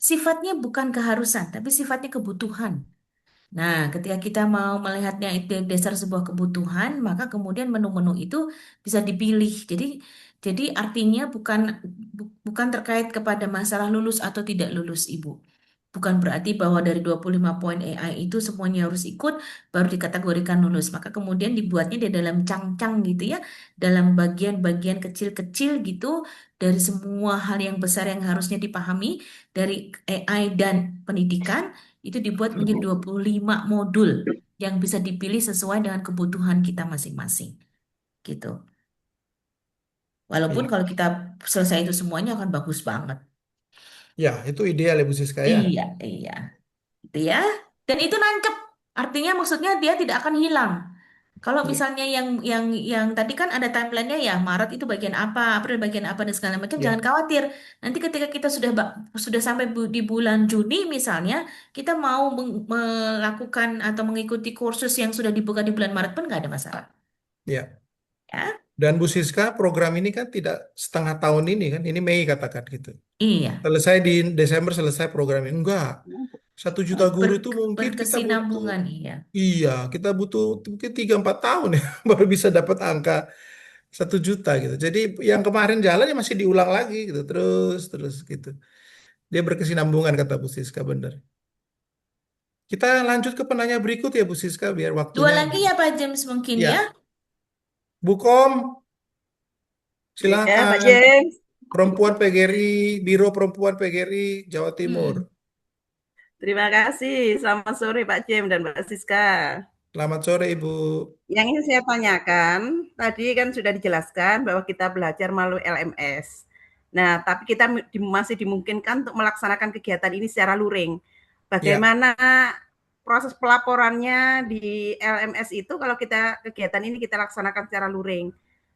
sifatnya bukan keharusan, tapi sifatnya kebutuhan. Nah, ketika kita mau melihatnya itu dari dasar sebuah kebutuhan, maka kemudian menu-menu itu bisa dipilih. Jadi artinya bukan terkait kepada masalah lulus atau tidak lulus, Ibu. Bukan berarti bahwa dari 25 poin AI itu semuanya harus ikut baru dikategorikan lulus. Maka kemudian dibuatnya di dalam cang-cang gitu ya, dalam bagian-bagian kecil-kecil gitu dari semua hal yang besar yang harusnya dipahami dari AI dan pendidikan itu dibuat menjadi 25 modul yang bisa dipilih sesuai dengan kebutuhan kita masing-masing gitu. Walaupun iya. kalau kita selesai itu semuanya akan bagus banget. Ya, itu ideal ya Bu Siska ya. Iya, iya. Gitu ya. Dan itu nancep. Artinya maksudnya dia tidak akan hilang. Kalau Iya, misalnya yang tadi kan ada timelinenya ya, Maret itu bagian apa, April bagian apa dan segala macam, jangan iya, khawatir. Nanti ketika kita sudah sampai di bulan Juni misalnya, kita mau melakukan atau mengikuti kursus yang sudah dibuka di bulan Maret pun nggak ada masalah. iya. Ya, Dan Bu Siska, program ini kan tidak setengah tahun ini kan, ini Mei katakan gitu. iya. Selesai di Desember selesai program ini. Enggak. 1 juta guru itu mungkin kita butuh, Berkesinambungan, iya. iya, kita butuh mungkin 3-4 tahun ya baru bisa dapat angka 1 juta gitu. Jadi yang kemarin jalan ya masih diulang lagi gitu, terus terus gitu. Dia berkesinambungan kata Bu Siska benar. Kita lanjut ke penanya berikut ya Bu Siska biar Dua waktunya. lagi ya Pak James mungkin ya. Ya, Bu Kom, Ya, Pak silakan. James. Perempuan PGRI, Biro Perempuan PGRI Jawa Timur. Mm-mm. Terima kasih. Selamat sore Pak James dan Mbak Siska. Selamat sore Ibu. Yang ingin saya tanyakan, tadi kan sudah dijelaskan bahwa kita belajar melalui LMS. Nah, tapi kita masih dimungkinkan untuk melaksanakan kegiatan ini secara luring. Ya, Bagaimana proses pelaporannya di LMS itu kalau kegiatan ini kita laksanakan secara luring?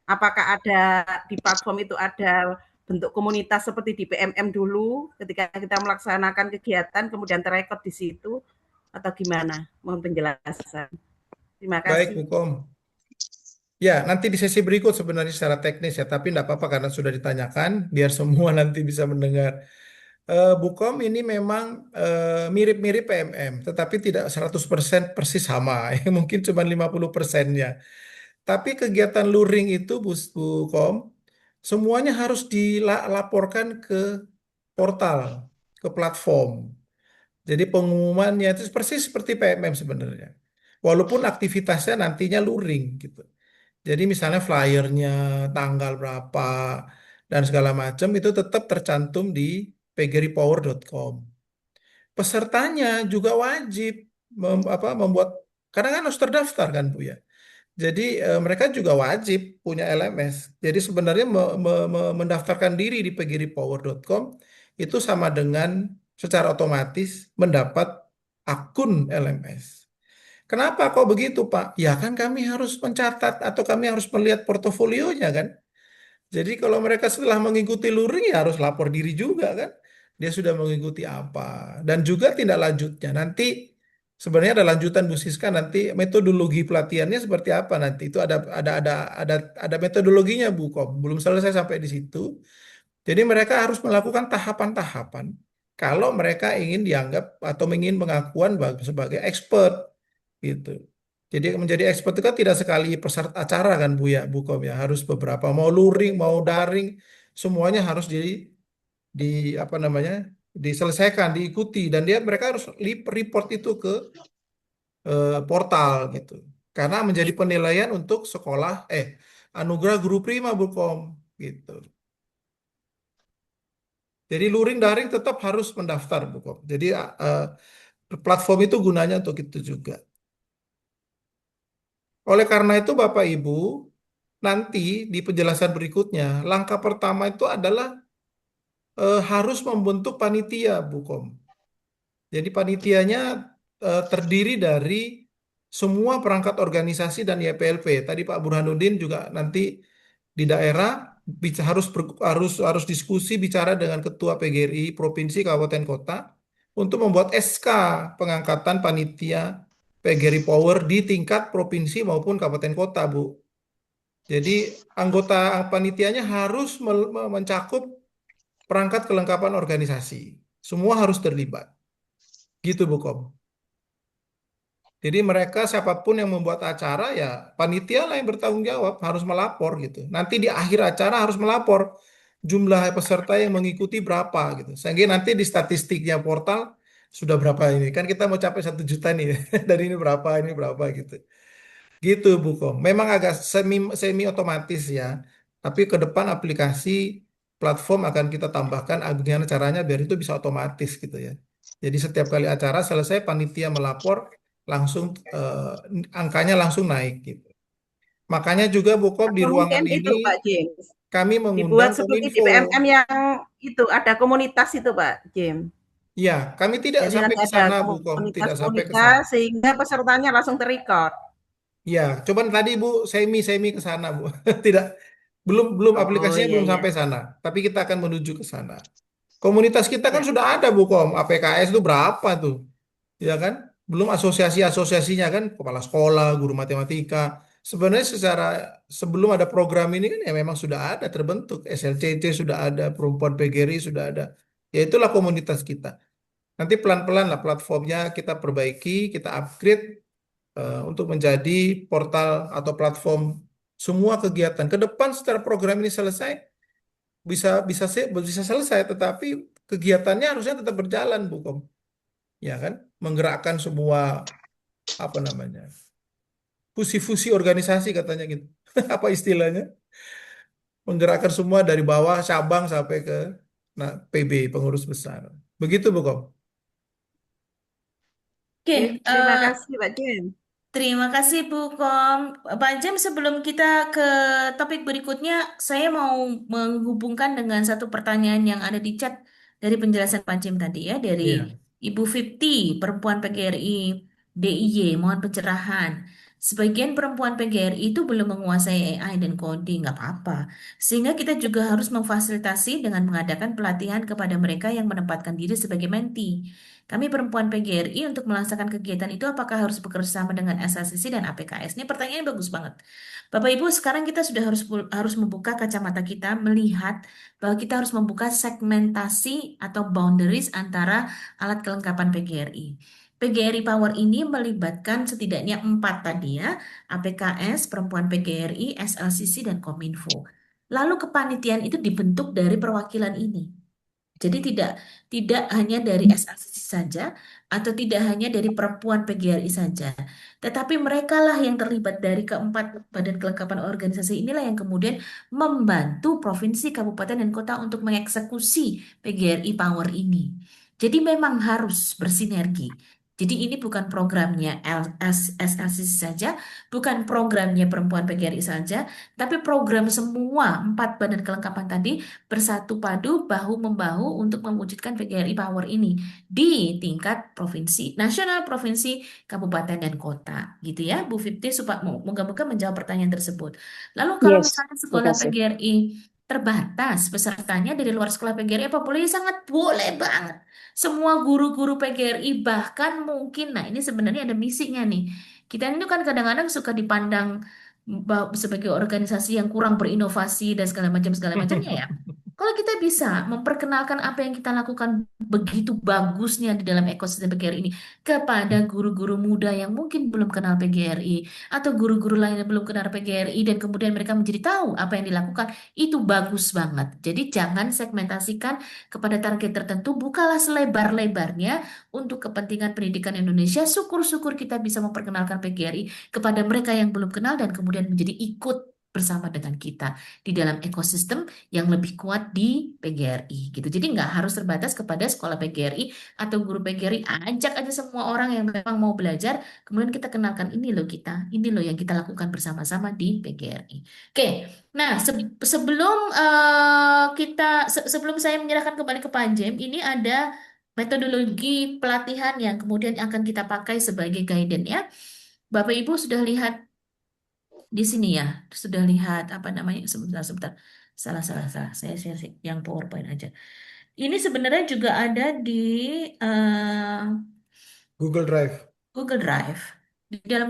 Apakah ada di platform itu ada bentuk komunitas seperti di PMM dulu ketika kita melaksanakan kegiatan kemudian terekod di situ atau gimana? Mohon penjelasan. Terima baik kasih. Bu Kom. Ya, nanti di sesi berikut sebenarnya secara teknis ya, tapi tidak apa-apa karena sudah ditanyakan, biar semua nanti bisa mendengar Bukom ini memang mirip-mirip PMM, tetapi tidak 100% persis sama. Mungkin cuma 50%-nya. Tapi kegiatan luring itu, Bukom, semuanya harus dilaporkan ke portal, ke platform. Jadi pengumumannya itu persis seperti PMM sebenarnya. Walaupun aktivitasnya nantinya luring gitu. Jadi misalnya flyernya tanggal berapa dan segala macam itu tetap tercantum di pgripower.com. Pesertanya juga wajib membuat, karena kan harus terdaftar kan Bu ya. Jadi mereka juga wajib punya LMS. Jadi sebenarnya mendaftarkan diri di pgripower.com itu sama dengan secara otomatis mendapat akun LMS. Kenapa kok begitu, Pak? Ya kan kami harus mencatat atau kami harus melihat portofolionya kan. Jadi kalau mereka setelah mengikuti luring ya harus lapor diri juga kan. Dia sudah mengikuti apa dan juga tindak lanjutnya. Nanti sebenarnya ada lanjutan Bu Siska, nanti metodologi pelatihannya seperti apa nanti. Itu ada metodologinya Bu Kom. Belum selesai sampai di situ. Jadi mereka harus melakukan tahapan-tahapan kalau mereka ingin dianggap atau ingin pengakuan sebagai expert gitu. Jadi menjadi expert itu kan tidak sekali peserta acara kan Bu ya, Bu Kom ya, harus beberapa mau luring, mau daring, semuanya harus di apa namanya? Diselesaikan, diikuti dan mereka harus report itu ke portal gitu. Karena menjadi penilaian untuk sekolah anugerah guru prima Bu Kom gitu. Jadi luring daring tetap harus mendaftar Bu Kom. Jadi platform itu gunanya untuk itu juga. Oleh karena itu Bapak Ibu, nanti di penjelasan berikutnya, langkah pertama itu adalah harus membentuk panitia, Bu Kom. Jadi panitianya terdiri dari semua perangkat organisasi dan YPLP. Tadi Pak Burhanuddin juga nanti di daerah harus diskusi bicara dengan Ketua PGRI Provinsi Kabupaten Kota untuk membuat SK pengangkatan panitia PGRI Power di tingkat provinsi maupun kabupaten kota, Bu. Jadi anggota panitianya harus mencakup perangkat kelengkapan organisasi. Semua harus terlibat. Gitu, Bu Kom. Jadi mereka siapapun yang membuat acara ya panitia lah yang bertanggung jawab harus melapor gitu. Nanti di akhir acara harus melapor jumlah peserta yang mengikuti berapa gitu. Sehingga nanti di statistiknya portal sudah berapa ini. Kan kita mau capai 1 juta nih. Dari ini berapa gitu. Gitu Bu Kom. Memang agak semi otomatis ya. Tapi ke depan aplikasi platform akan kita tambahkan bagaimana caranya biar itu bisa otomatis gitu ya. Jadi setiap kali acara selesai panitia melapor langsung angkanya langsung naik gitu. Makanya juga Bu Kom di Atau ruangan mungkin ini itu Pak James, kami mengundang dibuat seperti di Kominfo. PMM yang itu ada komunitas itu Pak James. Ya, kami tidak Jadi sampai nanti ke ada sana Bu Kom, tidak sampai ke sana. komunitas-komunitas sehingga pesertanya langsung terrecord. Ya, cuman tadi Bu semi ke sana Bu. Tidak, belum Oh aplikasinya iya belum iya. sampai sana, tapi kita akan menuju ke sana. Komunitas kita kan Ya. sudah ada Bu Kom, APKS itu berapa tuh? Ya kan? Belum asosiasi-asosiasinya kan, kepala sekolah, guru matematika. Sebenarnya secara sebelum ada program ini kan ya memang sudah ada terbentuk. SLCC sudah ada, Perempuan PGRI sudah ada. Ya itulah komunitas kita. Nanti pelan-pelan lah platformnya kita perbaiki, kita upgrade untuk menjadi portal atau platform semua kegiatan. Ke depan setelah program ini selesai, bisa bisa bisa selesai, tetapi kegiatannya harusnya tetap berjalan, Bu Kom. Ya kan? Menggerakkan semua apa namanya? Fusi-fusi organisasi katanya gitu. Apa istilahnya? Menggerakkan semua dari bawah cabang sampai ke PB pengurus besar. Begitu Bu Kom. Oke, Oke, terima kasih Pak James. terima kasih Bu Kom. Pak Jem, sebelum kita ke topik berikutnya, saya mau menghubungkan dengan satu pertanyaan yang ada di chat dari penjelasan Pak Jem tadi ya, dari Iya. Ibu Fifty, perempuan PGRI DIY, mohon pencerahan. Sebagian perempuan PGRI itu belum menguasai AI dan coding, nggak apa-apa. Sehingga kita juga harus memfasilitasi dengan mengadakan pelatihan kepada mereka yang menempatkan diri sebagai menti. Kami perempuan PGRI untuk melaksanakan kegiatan itu apakah harus bekerja sama dengan SLCC dan APKS? Ini pertanyaannya bagus banget. Bapak Ibu, sekarang kita sudah harus membuka kacamata kita melihat bahwa kita harus membuka segmentasi atau boundaries antara alat kelengkapan PGRI. PGRI Power ini melibatkan setidaknya 4 tadi ya, APKS, Perempuan PGRI, SLCC, dan Kominfo. Lalu kepanitiaan itu dibentuk dari perwakilan ini. Jadi tidak hanya dari SLCC saja atau tidak hanya dari perempuan PGRI saja, tetapi mereka lah yang terlibat dari keempat badan kelengkapan organisasi inilah yang kemudian membantu provinsi, kabupaten, dan kota untuk mengeksekusi PGRI Power ini. Jadi memang harus bersinergi. Jadi ini bukan programnya SLCC saja, bukan programnya perempuan PGRI saja, tapi program semua 4 badan kelengkapan tadi bersatu padu bahu-membahu untuk mewujudkan PGRI Power ini di tingkat provinsi, nasional, provinsi, kabupaten, dan kota, gitu ya, Bu Fitri, supaya moga-moga menjawab pertanyaan tersebut. Lalu kalau Yes, misalnya terima sekolah kasih. PGRI terbatas pesertanya dari luar sekolah PGRI, apa boleh? Sangat boleh banget. Semua guru-guru PGRI bahkan mungkin, nah ini sebenarnya ada misinya nih. Kita ini kan kadang-kadang suka dipandang sebagai organisasi yang kurang berinovasi dan segala macamnya ya. Kalau kita bisa memperkenalkan apa yang kita lakukan begitu bagusnya di dalam ekosistem PGRI ini kepada guru-guru muda yang mungkin belum kenal PGRI atau guru-guru lain yang belum kenal PGRI dan kemudian mereka menjadi tahu apa yang dilakukan, itu bagus banget. Jadi jangan segmentasikan kepada target tertentu, bukalah selebar-lebarnya untuk kepentingan pendidikan Indonesia. Syukur-syukur kita bisa memperkenalkan PGRI kepada mereka yang belum kenal dan kemudian menjadi ikut bersama dengan kita di dalam ekosistem yang lebih kuat di PGRI gitu. Jadi nggak harus terbatas kepada sekolah PGRI atau guru PGRI. Ajak aja semua orang yang memang mau belajar, kemudian kita kenalkan ini loh kita, ini loh yang kita lakukan bersama-sama di PGRI. Oke, nah sebelum sebelum saya menyerahkan kembali ke Pak Jem, ini ada metodologi pelatihan yang kemudian akan kita pakai sebagai guidance ya. Bapak Ibu sudah lihat di sini ya, sudah lihat apa namanya? Sebentar. Salah. Saya share yang PowerPoint aja. Ini sebenarnya juga ada di eh, Google Drive. Google Drive. Di dalam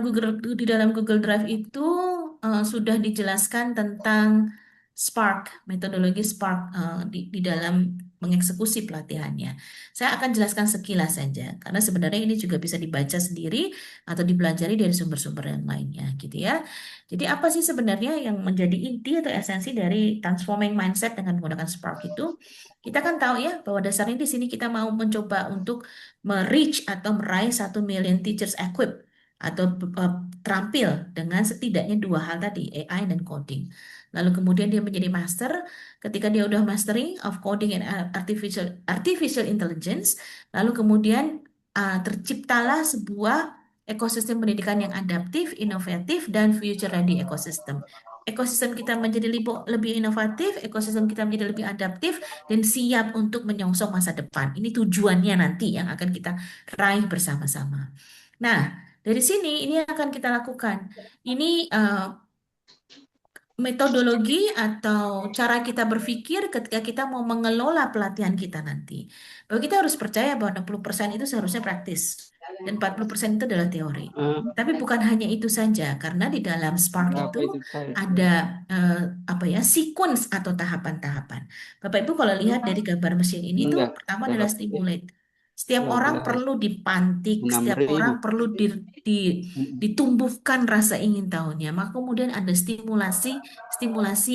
Google Drive itu sudah dijelaskan tentang Spark, metodologi Spark di dalam mengeksekusi pelatihannya. Saya akan jelaskan sekilas saja, karena sebenarnya ini juga bisa dibaca sendiri atau dipelajari dari sumber-sumber yang lainnya, gitu ya. Jadi apa sih sebenarnya yang menjadi inti atau esensi dari transforming mindset dengan menggunakan Spark itu? Kita kan tahu ya bahwa dasarnya di sini kita mau mencoba untuk reach atau meraih 1 million teachers equipped atau terampil dengan setidaknya 2 hal tadi, AI dan coding. Lalu kemudian dia menjadi master. Ketika dia udah mastering of coding and artificial intelligence, lalu kemudian terciptalah sebuah ekosistem pendidikan yang adaptif, inovatif, dan future ready ekosistem. Ekosistem kita menjadi lebih inovatif, ekosistem kita menjadi lebih adaptif, dan siap untuk menyongsong masa depan. Ini tujuannya nanti yang akan kita raih bersama-sama. Nah, dari sini ini akan kita lakukan. Ini metodologi atau cara kita berpikir ketika kita mau mengelola pelatihan kita nanti. Bahwa kita harus percaya bahwa 60% itu seharusnya praktis dan 40% itu adalah teori. Tapi bukan hanya itu saja, karena di dalam Spark Berapa itu itu Pak? ada sequence atau tahapan-tahapan. Bapak Ibu kalau lihat dari gambar mesin ini tuh Enggak, pertama adalah berapa? stimulate. Setiap orang 12, perlu dipantik, setiap 6.000. orang perlu ditumbuhkan rasa ingin tahunya. Maka kemudian ada stimulasi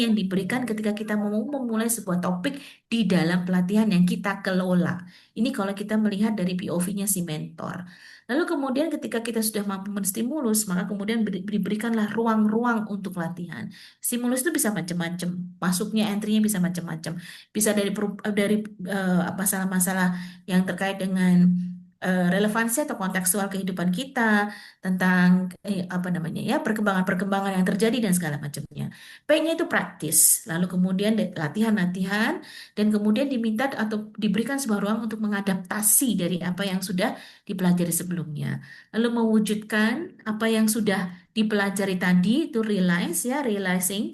yang diberikan ketika kita mau memulai sebuah topik di dalam pelatihan yang kita kelola. Ini kalau kita melihat dari POV-nya si mentor. Lalu kemudian ketika kita sudah mampu menstimulus, maka kemudian diberikanlah ruang-ruang untuk latihan. Stimulus itu bisa macam-macam, masuknya entry-nya bisa macam-macam. Bisa dari masalah-masalah yang terkait dengan relevansi atau kontekstual kehidupan kita, tentang apa namanya ya, perkembangan-perkembangan yang terjadi dan segala macamnya. P-nya itu praktis, lalu kemudian latihan-latihan, dan kemudian diminta atau diberikan sebuah ruang untuk mengadaptasi dari apa yang sudah dipelajari sebelumnya. Lalu mewujudkan apa yang sudah dipelajari tadi itu realizing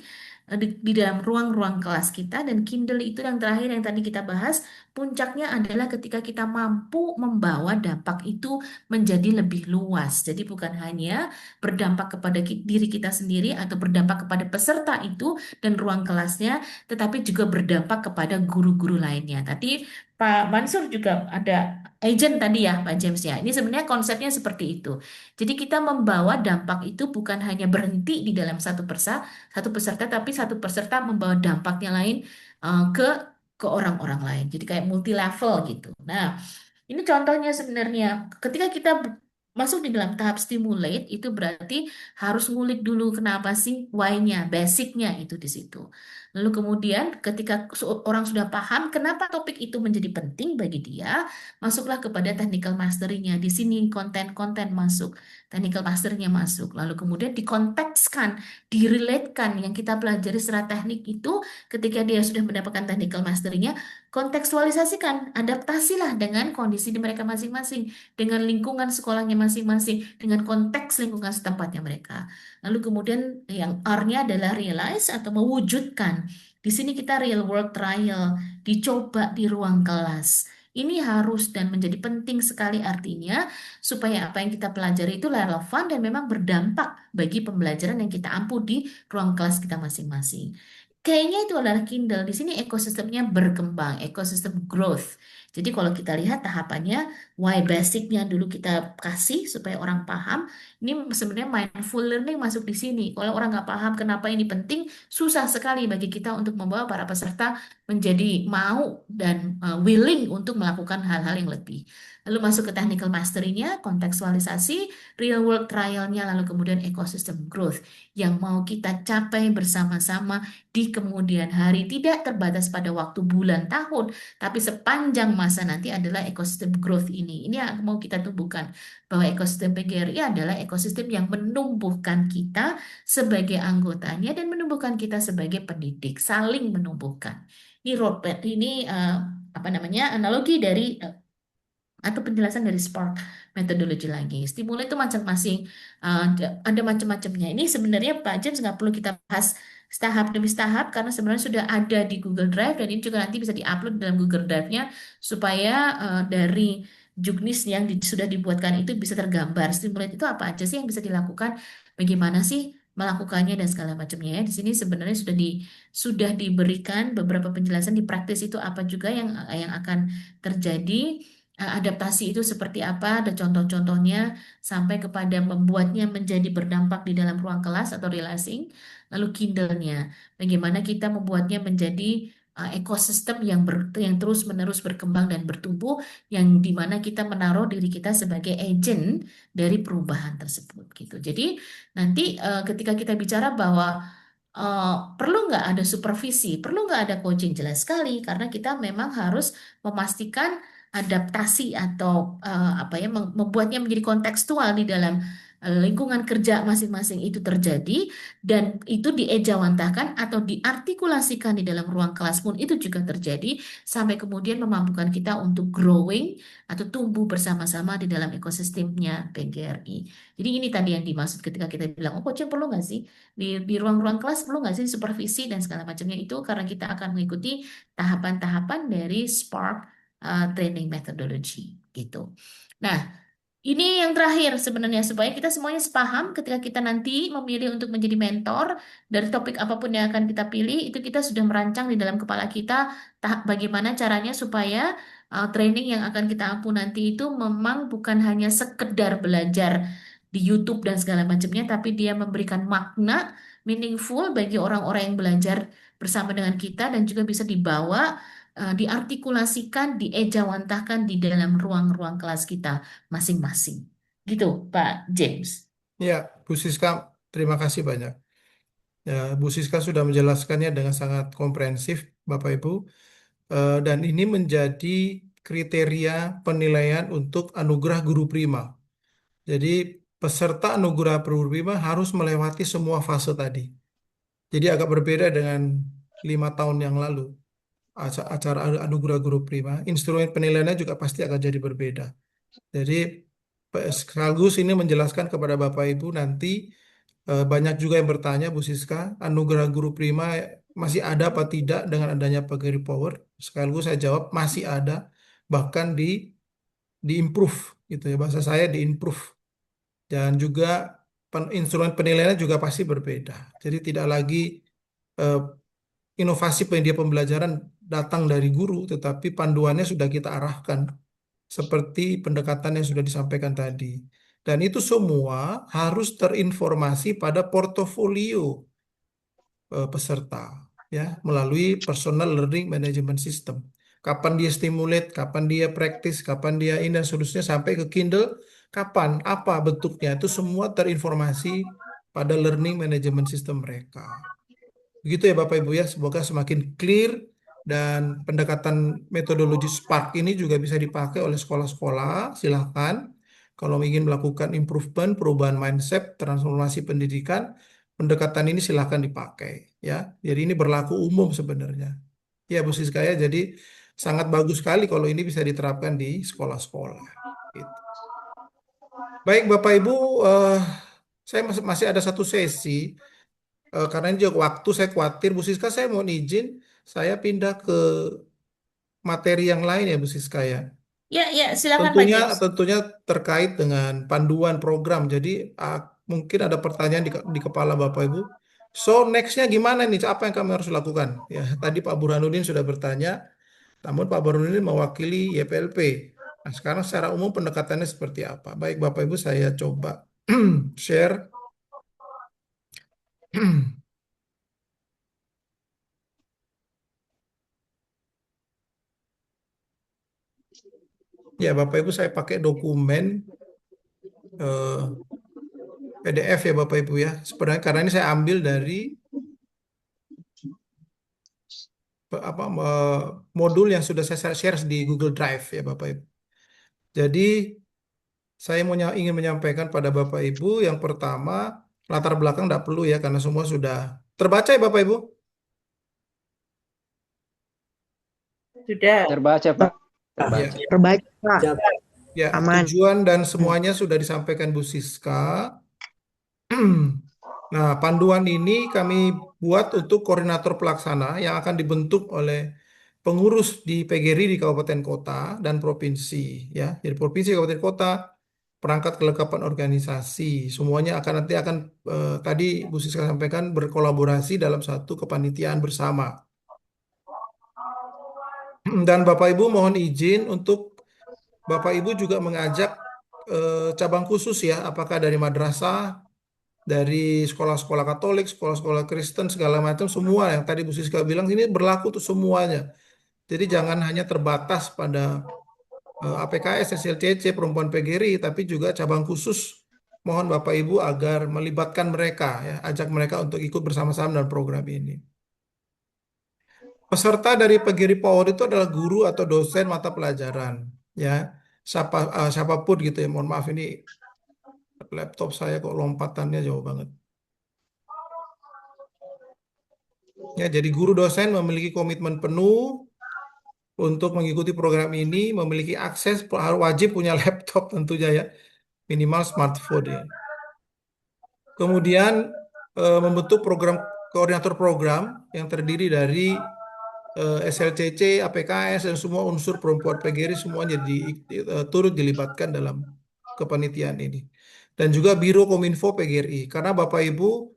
di dalam ruang-ruang kelas kita. Dan Kindle itu yang terakhir yang tadi kita bahas, puncaknya adalah ketika kita mampu membawa dampak itu menjadi lebih luas. Jadi bukan hanya berdampak kepada diri kita sendiri atau berdampak kepada peserta itu dan ruang kelasnya, tetapi juga berdampak kepada guru-guru lainnya. Tadi Pak Mansur juga ada agent tadi ya, Pak James ya. Ini sebenarnya konsepnya seperti itu. Jadi kita membawa dampak itu bukan hanya berhenti di dalam satu peserta, tapi satu peserta membawa dampaknya lain ke orang-orang lain. Jadi kayak multi level gitu. Nah, ini contohnya sebenarnya ketika kita masuk di dalam tahap stimulate itu berarti harus ngulik dulu kenapa sih why-nya, basic-nya itu di situ. Lalu kemudian ketika orang sudah paham kenapa topik itu menjadi penting bagi dia, masuklah kepada technical mastery-nya. Di sini konten-konten masuk, technical mastery-nya masuk. Lalu kemudian dikontekskan, direlatekan yang kita pelajari secara teknik itu ketika dia sudah mendapatkan technical mastery-nya, kontekstualisasikan, adaptasilah dengan kondisi di mereka masing-masing, dengan lingkungan sekolahnya masing-masing, dengan konteks lingkungan setempatnya mereka. Lalu kemudian yang R-nya adalah realize atau mewujudkan. Di sini kita real world trial, dicoba di ruang kelas. Ini harus dan menjadi penting sekali artinya supaya apa yang kita pelajari itu relevan dan memang berdampak bagi pembelajaran yang kita ampu di ruang kelas kita masing-masing. Kayaknya itu adalah Kindle. Di sini ekosistemnya berkembang, ekosistem growth. Jadi kalau kita lihat tahapannya, why basicnya dulu kita kasih supaya orang paham. Ini sebenarnya mindful learning masuk di sini. Kalau orang nggak paham kenapa ini penting, susah sekali bagi kita untuk membawa para peserta menjadi mau dan willing untuk melakukan hal-hal yang lebih. Lalu masuk ke technical mastery-nya, kontekstualisasi, real world trial-nya, lalu kemudian ekosistem growth yang mau kita capai bersama-sama di kemudian hari, tidak terbatas pada waktu bulan tahun, tapi sepanjang masa nanti adalah ekosistem growth ini. Ini yang mau kita tumbuhkan, bahwa ekosistem PGRI adalah ekosistem yang menumbuhkan kita sebagai anggotanya dan menumbuhkan kita sebagai pendidik, saling menumbuhkan. Ini roadmap, ini apa namanya, analogi dari atau penjelasan dari Spark metodologi lagi. Stimulus itu masing-masing ada macam-macamnya. Ini sebenarnya Pak James nggak perlu kita bahas tahap demi tahap karena sebenarnya sudah ada di Google Drive dan ini juga nanti bisa diupload dalam Google Drive-nya supaya dari juknis yang sudah dibuatkan itu bisa tergambar. Stimulus itu apa aja sih yang bisa dilakukan? Bagaimana sih melakukannya dan segala macamnya ya. Di sini sebenarnya sudah diberikan beberapa penjelasan di praktis itu apa juga yang akan terjadi, adaptasi itu seperti apa, ada contoh-contohnya sampai kepada membuatnya menjadi berdampak di dalam ruang kelas atau realizing, lalu Kindle-nya, bagaimana kita membuatnya menjadi ekosistem yang terus-menerus berkembang dan bertumbuh, yang dimana kita menaruh diri kita sebagai agent dari perubahan tersebut gitu. Jadi nanti ketika kita bicara bahwa perlu nggak ada supervisi, perlu nggak ada coaching, jelas sekali karena kita memang harus memastikan adaptasi atau apa ya membuatnya menjadi kontekstual di dalam lingkungan kerja masing-masing itu terjadi dan itu diejawantahkan atau diartikulasikan di dalam ruang kelas pun itu juga terjadi sampai kemudian memampukan kita untuk growing atau tumbuh bersama-sama di dalam ekosistemnya PGRI. Jadi ini tadi yang dimaksud ketika kita bilang, oh coaching perlu nggak sih? Di ruang-ruang kelas perlu nggak sih supervisi dan segala macamnya itu karena kita akan mengikuti tahapan-tahapan dari Spark training methodology gitu. Nah, ini yang terakhir sebenarnya supaya kita semuanya sepaham ketika kita nanti memilih untuk menjadi mentor dari topik apapun yang akan kita pilih itu kita sudah merancang di dalam kepala kita bagaimana caranya supaya training yang akan kita ampu nanti itu memang bukan hanya sekedar belajar di YouTube dan segala macamnya tapi dia memberikan makna meaningful bagi orang-orang yang belajar bersama dengan kita dan juga bisa dibawa, diartikulasikan, diejawantahkan di dalam ruang-ruang kelas kita masing-masing. Gitu, Pak James. Ya, Bu Siska, terima kasih banyak. Ya, Bu Siska sudah menjelaskannya dengan sangat komprehensif, Bapak Ibu. Dan ini menjadi kriteria penilaian untuk anugerah guru prima. Jadi peserta anugerah guru prima harus melewati semua fase tadi. Jadi agak berbeda dengan 5 tahun yang lalu. Acara anugerah guru prima, instrumen penilaiannya juga pasti akan jadi berbeda. Jadi sekaligus ini menjelaskan kepada Bapak Ibu nanti Banyak juga yang bertanya, Bu Siska, anugerah guru prima masih ada apa tidak dengan adanya PGRI Power? Sekaligus saya jawab masih ada, bahkan di-improve gitu ya, bahasa saya di-improve. Dan juga instrumen penilaiannya juga pasti berbeda. Jadi tidak lagi eh, inovasi pendidikan pembelajaran datang dari guru, tetapi panduannya sudah kita arahkan seperti pendekatan yang sudah disampaikan tadi. Dan itu semua harus terinformasi pada portofolio peserta ya melalui personal learning management system. Kapan dia stimulate, kapan dia praktis, kapan dia ini dan seterusnya sampai ke Kindle, kapan, apa bentuknya itu semua terinformasi pada learning management system mereka. Begitu ya Bapak Ibu ya, semoga semakin clear dan pendekatan metodologi Spark ini juga bisa dipakai oleh sekolah-sekolah. Silahkan kalau ingin melakukan improvement, perubahan mindset, transformasi pendidikan, pendekatan ini silahkan dipakai ya. Jadi ini berlaku umum sebenarnya. Ya Bu Siska ya, jadi sangat bagus sekali kalau ini bisa diterapkan di sekolah-sekolah. Gitu. Baik Bapak Ibu, saya masih ada satu sesi. Karena ini juga waktu saya khawatir Bu Siska, saya mau izin saya pindah ke materi yang lain ya Bu Siska ya. Ya, ya, silakan Pak Tentunya James. tentunya terkait dengan panduan program. Jadi mungkin ada pertanyaan di kepala Bapak Ibu. So nextnya gimana nih? Apa yang kami harus lakukan? Ya tadi Pak Burhanuddin sudah bertanya, namun Pak Burhanuddin mewakili YPLP. Nah sekarang secara umum pendekatannya seperti apa? Baik Bapak Ibu saya coba share. Ya Bapak Ibu saya pakai dokumen PDF ya Bapak Ibu ya. Sebenarnya karena ini saya ambil dari modul yang sudah saya share di Google Drive ya Bapak Ibu. Jadi saya ingin menyampaikan pada Bapak Ibu yang pertama latar belakang tidak perlu ya karena semua sudah terbaca ya Bapak Ibu. Sudah. Terbaca Pak. Ya, Terbaca. ya Aman. tujuan dan semuanya sudah disampaikan Bu Siska. Nah, panduan ini kami buat untuk koordinator pelaksana yang akan dibentuk oleh pengurus di PGRI di kabupaten kota dan provinsi ya. Jadi provinsi, kabupaten kota, perangkat kelengkapan organisasi, semuanya nanti akan tadi Bu Siska sampaikan berkolaborasi dalam satu kepanitiaan bersama. Dan Bapak Ibu mohon izin untuk Bapak Ibu juga mengajak cabang khusus ya, apakah dari madrasah, dari sekolah-sekolah Katolik, sekolah-sekolah Kristen, segala macam, semua yang tadi Bu Siska bilang ini berlaku untuk semuanya. Jadi jangan hanya terbatas pada APKS, SLCC, perempuan PGRI, tapi juga cabang khusus. Mohon Bapak Ibu agar melibatkan mereka, ya, ajak mereka untuk ikut bersama-sama dalam program ini. Peserta dari PGRI Power itu adalah guru atau dosen mata pelajaran, ya, siapapun gitu ya. Mohon maaf ini laptop saya kok lompatannya jauh banget. Ya, jadi guru dosen memiliki komitmen penuh untuk mengikuti program ini, memiliki akses, wajib punya laptop tentunya ya, minimal smartphone ya. Kemudian membentuk koordinator program yang terdiri dari SLCC, APKS, dan semua unsur perempuan PGRI semuanya turut dilibatkan dalam kepanitiaan ini. Dan juga Biro Kominfo PGRI, karena Bapak Ibu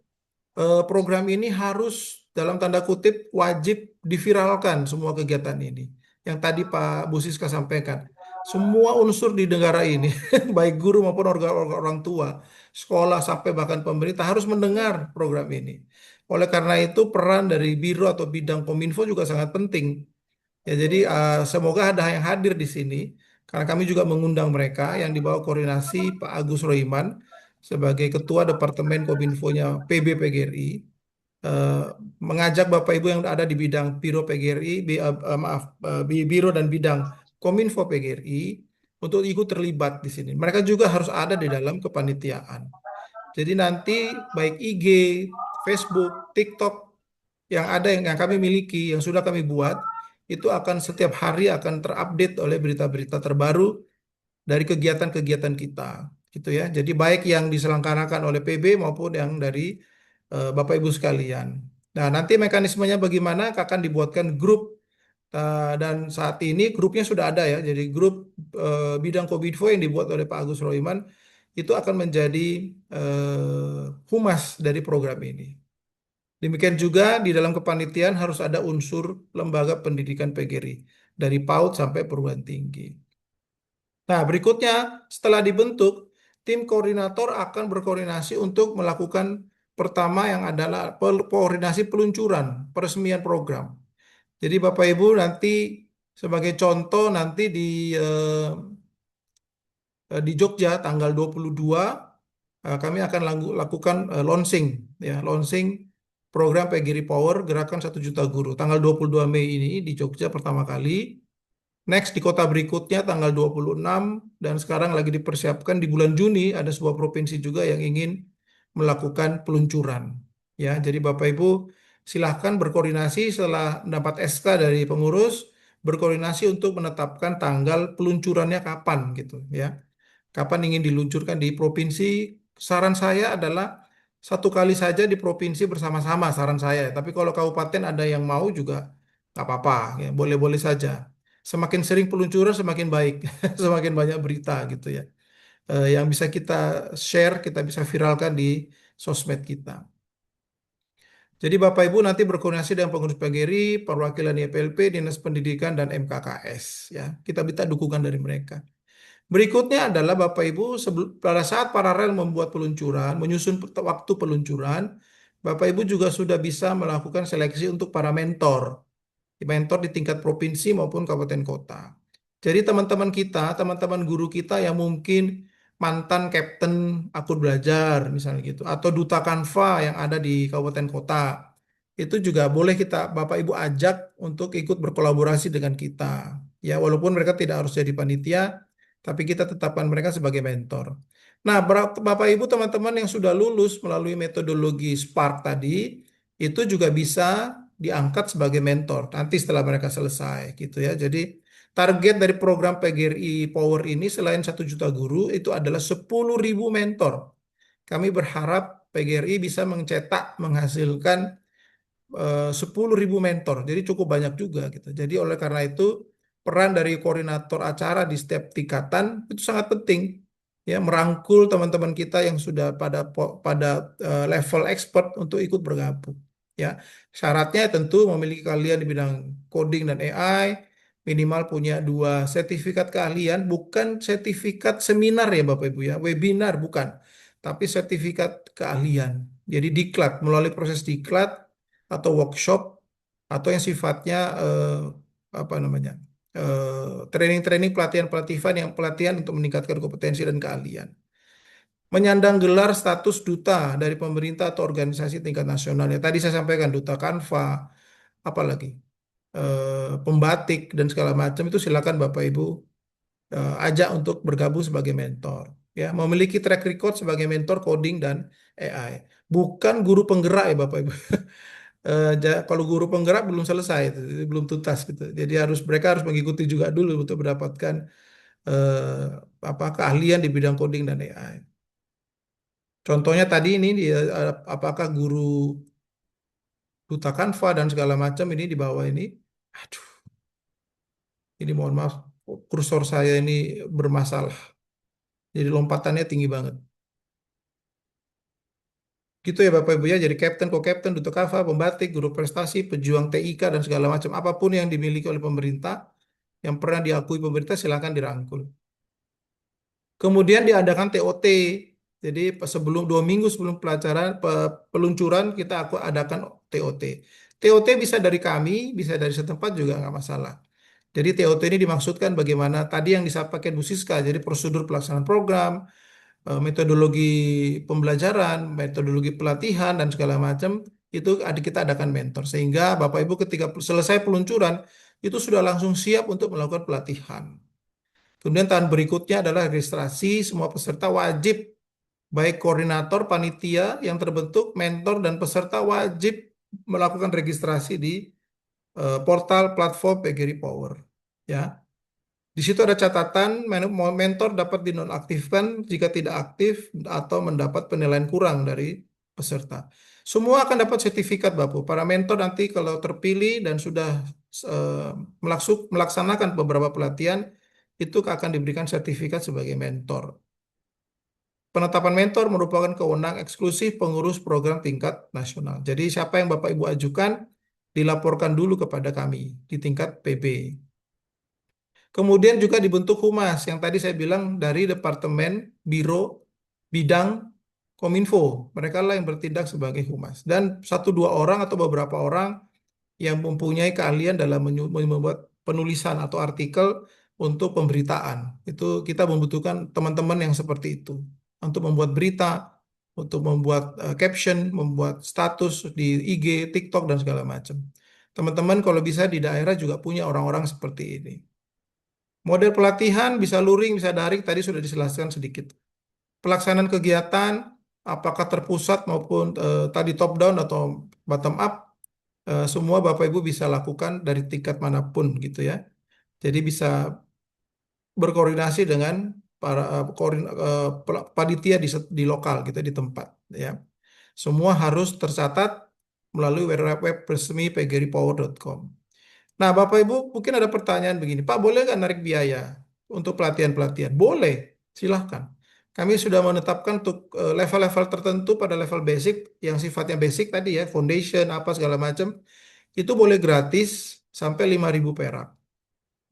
program ini harus dalam tanda kutip wajib diviralkan semua kegiatan ini. Yang tadi Pak Bu Siska sampaikan, semua unsur di negara ini, baik guru maupun orang tua, sekolah sampai bahkan pemerintah harus mendengar program ini. Oleh karena itu peran dari biro atau bidang Kominfo juga sangat penting. Ya, jadi semoga ada yang hadir di sini karena kami juga mengundang mereka yang di bawah koordinasi Pak Agus Roiman sebagai Ketua Departemen Kominfonya PB PGRI, eh, mengajak Bapak Ibu yang ada di bidang Biro PGRI, Biro dan bidang Kominfo PGRI untuk ikut terlibat di sini. Mereka juga harus ada di dalam kepanitiaan. Jadi nanti baik IG, Facebook, TikTok yang ada yang kami miliki, yang sudah kami buat, itu akan setiap hari akan terupdate oleh berita-berita terbaru dari kegiatan-kegiatan kita. gitu ya. Jadi baik yang diselenggarakan oleh PB maupun yang dari Bapak Ibu sekalian. Nah, nanti mekanismenya bagaimana akan dibuatkan grup. Dan saat ini grupnya sudah ada ya. Jadi grup bidang Kominfo yang dibuat oleh Pak Agus Roiman itu akan menjadi humas dari program ini. Demikian juga di dalam kepanitiaan harus ada unsur lembaga pendidikan PGRI dari PAUD sampai perguruan tinggi. Nah, berikutnya setelah dibentuk, tim koordinator akan berkoordinasi untuk melakukan pertama yang adalah koordinasi peluncuran peresmian program. Jadi Bapak Ibu nanti sebagai contoh nanti di Jogja tanggal 22 kami akan lakukan launching ya, launching program PGRI Power Gerakan 1 Juta Guru tanggal 22 Mei ini di Jogja pertama kali. Next di kota berikutnya tanggal 26 dan sekarang lagi dipersiapkan di bulan Juni ada sebuah provinsi juga yang ingin melakukan peluncuran. Ya, jadi Bapak Ibu silahkan berkoordinasi setelah mendapat SK dari pengurus, berkoordinasi untuk menetapkan tanggal peluncurannya kapan gitu ya. Kapan ingin diluncurkan di provinsi? Saran saya adalah satu kali saja di provinsi bersama-sama saran saya. Tapi kalau kabupaten ada yang mau juga nggak apa-apa, ya, boleh-boleh saja. Semakin sering peluncuran semakin baik, semakin banyak berita gitu ya. Yang bisa kita share, kita bisa viralkan di sosmed kita. Jadi Bapak Ibu nanti berkoordinasi dengan pengurus PGRI, perwakilan YPLP, Dinas Pendidikan dan MKKS ya. Kita minta dukungan dari mereka. Berikutnya adalah Bapak Ibu pada saat paralel membuat peluncuran, menyusun waktu peluncuran, Bapak Ibu juga sudah bisa melakukan seleksi untuk para mentor di tingkat provinsi maupun kabupaten kota. Jadi teman-teman kita, teman-teman guru kita yang mungkin mantan kapten akun belajar misalnya gitu, atau duta Kanva yang ada di kabupaten kota, itu juga boleh kita Bapak Ibu ajak untuk ikut berkolaborasi dengan kita. Ya, walaupun mereka tidak harus jadi panitia, tapi kita tetapkan mereka sebagai mentor. Nah, Bapak Ibu teman-teman yang sudah lulus melalui metodologi Spark tadi, itu juga bisa diangkat sebagai mentor nanti setelah mereka selesai gitu ya. Jadi target dari program PGRI Power ini selain 1 juta guru itu adalah 10.000 mentor. Kami berharap PGRI bisa menghasilkan 10.000 mentor. Jadi cukup banyak juga gitu. Jadi oleh karena itu peran dari koordinator acara di setiap tingkatan itu sangat penting ya, merangkul teman-teman kita yang sudah pada level expert untuk ikut bergabung ya. Syaratnya tentu memiliki keahlian di bidang coding dan AI, minimal punya 2 sertifikat keahlian, bukan sertifikat seminar ya Bapak Ibu ya, webinar bukan, tapi sertifikat keahlian. Jadi diklat, melalui proses diklat atau workshop atau yang sifatnya apa namanya, training-training, pelatihan untuk meningkatkan kompetensi dan keahlian. Menyandang gelar status duta dari pemerintah atau organisasi tingkat nasional. Ya, tadi saya sampaikan duta Kanva, apalagi pembatik dan segala macam itu silakan Bapak Ibu ajak untuk bergabung sebagai mentor. Ya, memiliki track record sebagai mentor coding dan AI. Bukan guru penggerak ya Bapak Ibu. Kalau guru penggerak belum selesai, belum tuntas gitu. Jadi mereka harus mengikuti juga dulu untuk mendapatkan keahlian di bidang coding dan AI. Contohnya tadi ini apakah guru duta Canva dan segala macam ini di bawah ini. Aduh, ini mohon maaf, kursor saya ini bermasalah. Jadi lompatannya tinggi banget. Gitu ya Bapak Ibu ya. Jadi kapten, co-kapten, duta Canva, pembatik, guru prestasi, pejuang TIK dan segala macam apapun yang dimiliki oleh pemerintah yang pernah diakui pemerintah silakan dirangkul. Kemudian diadakan TOT. Jadi sebelum 2 minggu sebelum peluncuran kita adakan TOT. TOT bisa dari kami, bisa dari setempat juga nggak masalah. Jadi TOT ini dimaksudkan bagaimana tadi yang disampaikan Bu Siska, jadi prosedur pelaksanaan program, metodologi pembelajaran, metodologi pelatihan dan segala macam itu kita adakan mentor sehingga Bapak Ibu ketika selesai peluncuran itu sudah langsung siap untuk melakukan pelatihan. Kemudian tahun berikutnya adalah registrasi, semua peserta wajib, baik koordinator, panitia yang terbentuk, mentor, dan peserta wajib melakukan registrasi di portal platform PGRI Power. Ya. Di situ ada catatan mentor dapat dinonaktifkan jika tidak aktif atau mendapat penilaian kurang dari peserta. Semua akan dapat sertifikat, Bapak. Para mentor nanti kalau terpilih dan sudah eh, melaksanakan beberapa pelatihan, itu akan diberikan sertifikat sebagai mentor. Penetapan mentor merupakan kewenangan eksklusif pengurus program tingkat nasional. Jadi siapa yang Bapak Ibu ajukan, dilaporkan dulu kepada kami di tingkat PB. Kemudian juga dibentuk humas yang tadi saya bilang dari Departemen Biro Bidang Kominfo. Mereka lah yang bertindak sebagai humas. Dan satu dua orang atau beberapa orang yang mempunyai keahlian dalam membuat penulisan atau artikel untuk pemberitaan. Itu kita membutuhkan teman-teman yang seperti itu. Untuk membuat berita, untuk membuat caption, membuat status di IG, TikTok, dan segala macam. Teman-teman kalau bisa di daerah juga punya orang-orang seperti ini. Model pelatihan bisa luring, bisa daring, tadi sudah dijelaskan sedikit. Pelaksanaan kegiatan, apakah terpusat maupun tadi top down atau bottom up, semua Bapak Ibu bisa lakukan dari tingkat manapun gitu ya. Jadi bisa berkoordinasi dengan para panitia di lokal gitu di tempat ya. Semua harus tercatat melalui web resmi pgripower.com. Nah, Bapak Ibu mungkin ada pertanyaan begini, Pak, boleh nggak narik biaya untuk pelatihan-pelatihan? Boleh, silahkan. Kami sudah menetapkan untuk level-level tertentu pada level basic, yang sifatnya basic tadi ya, foundation, apa segala macam, itu boleh gratis sampai 5.000 perak.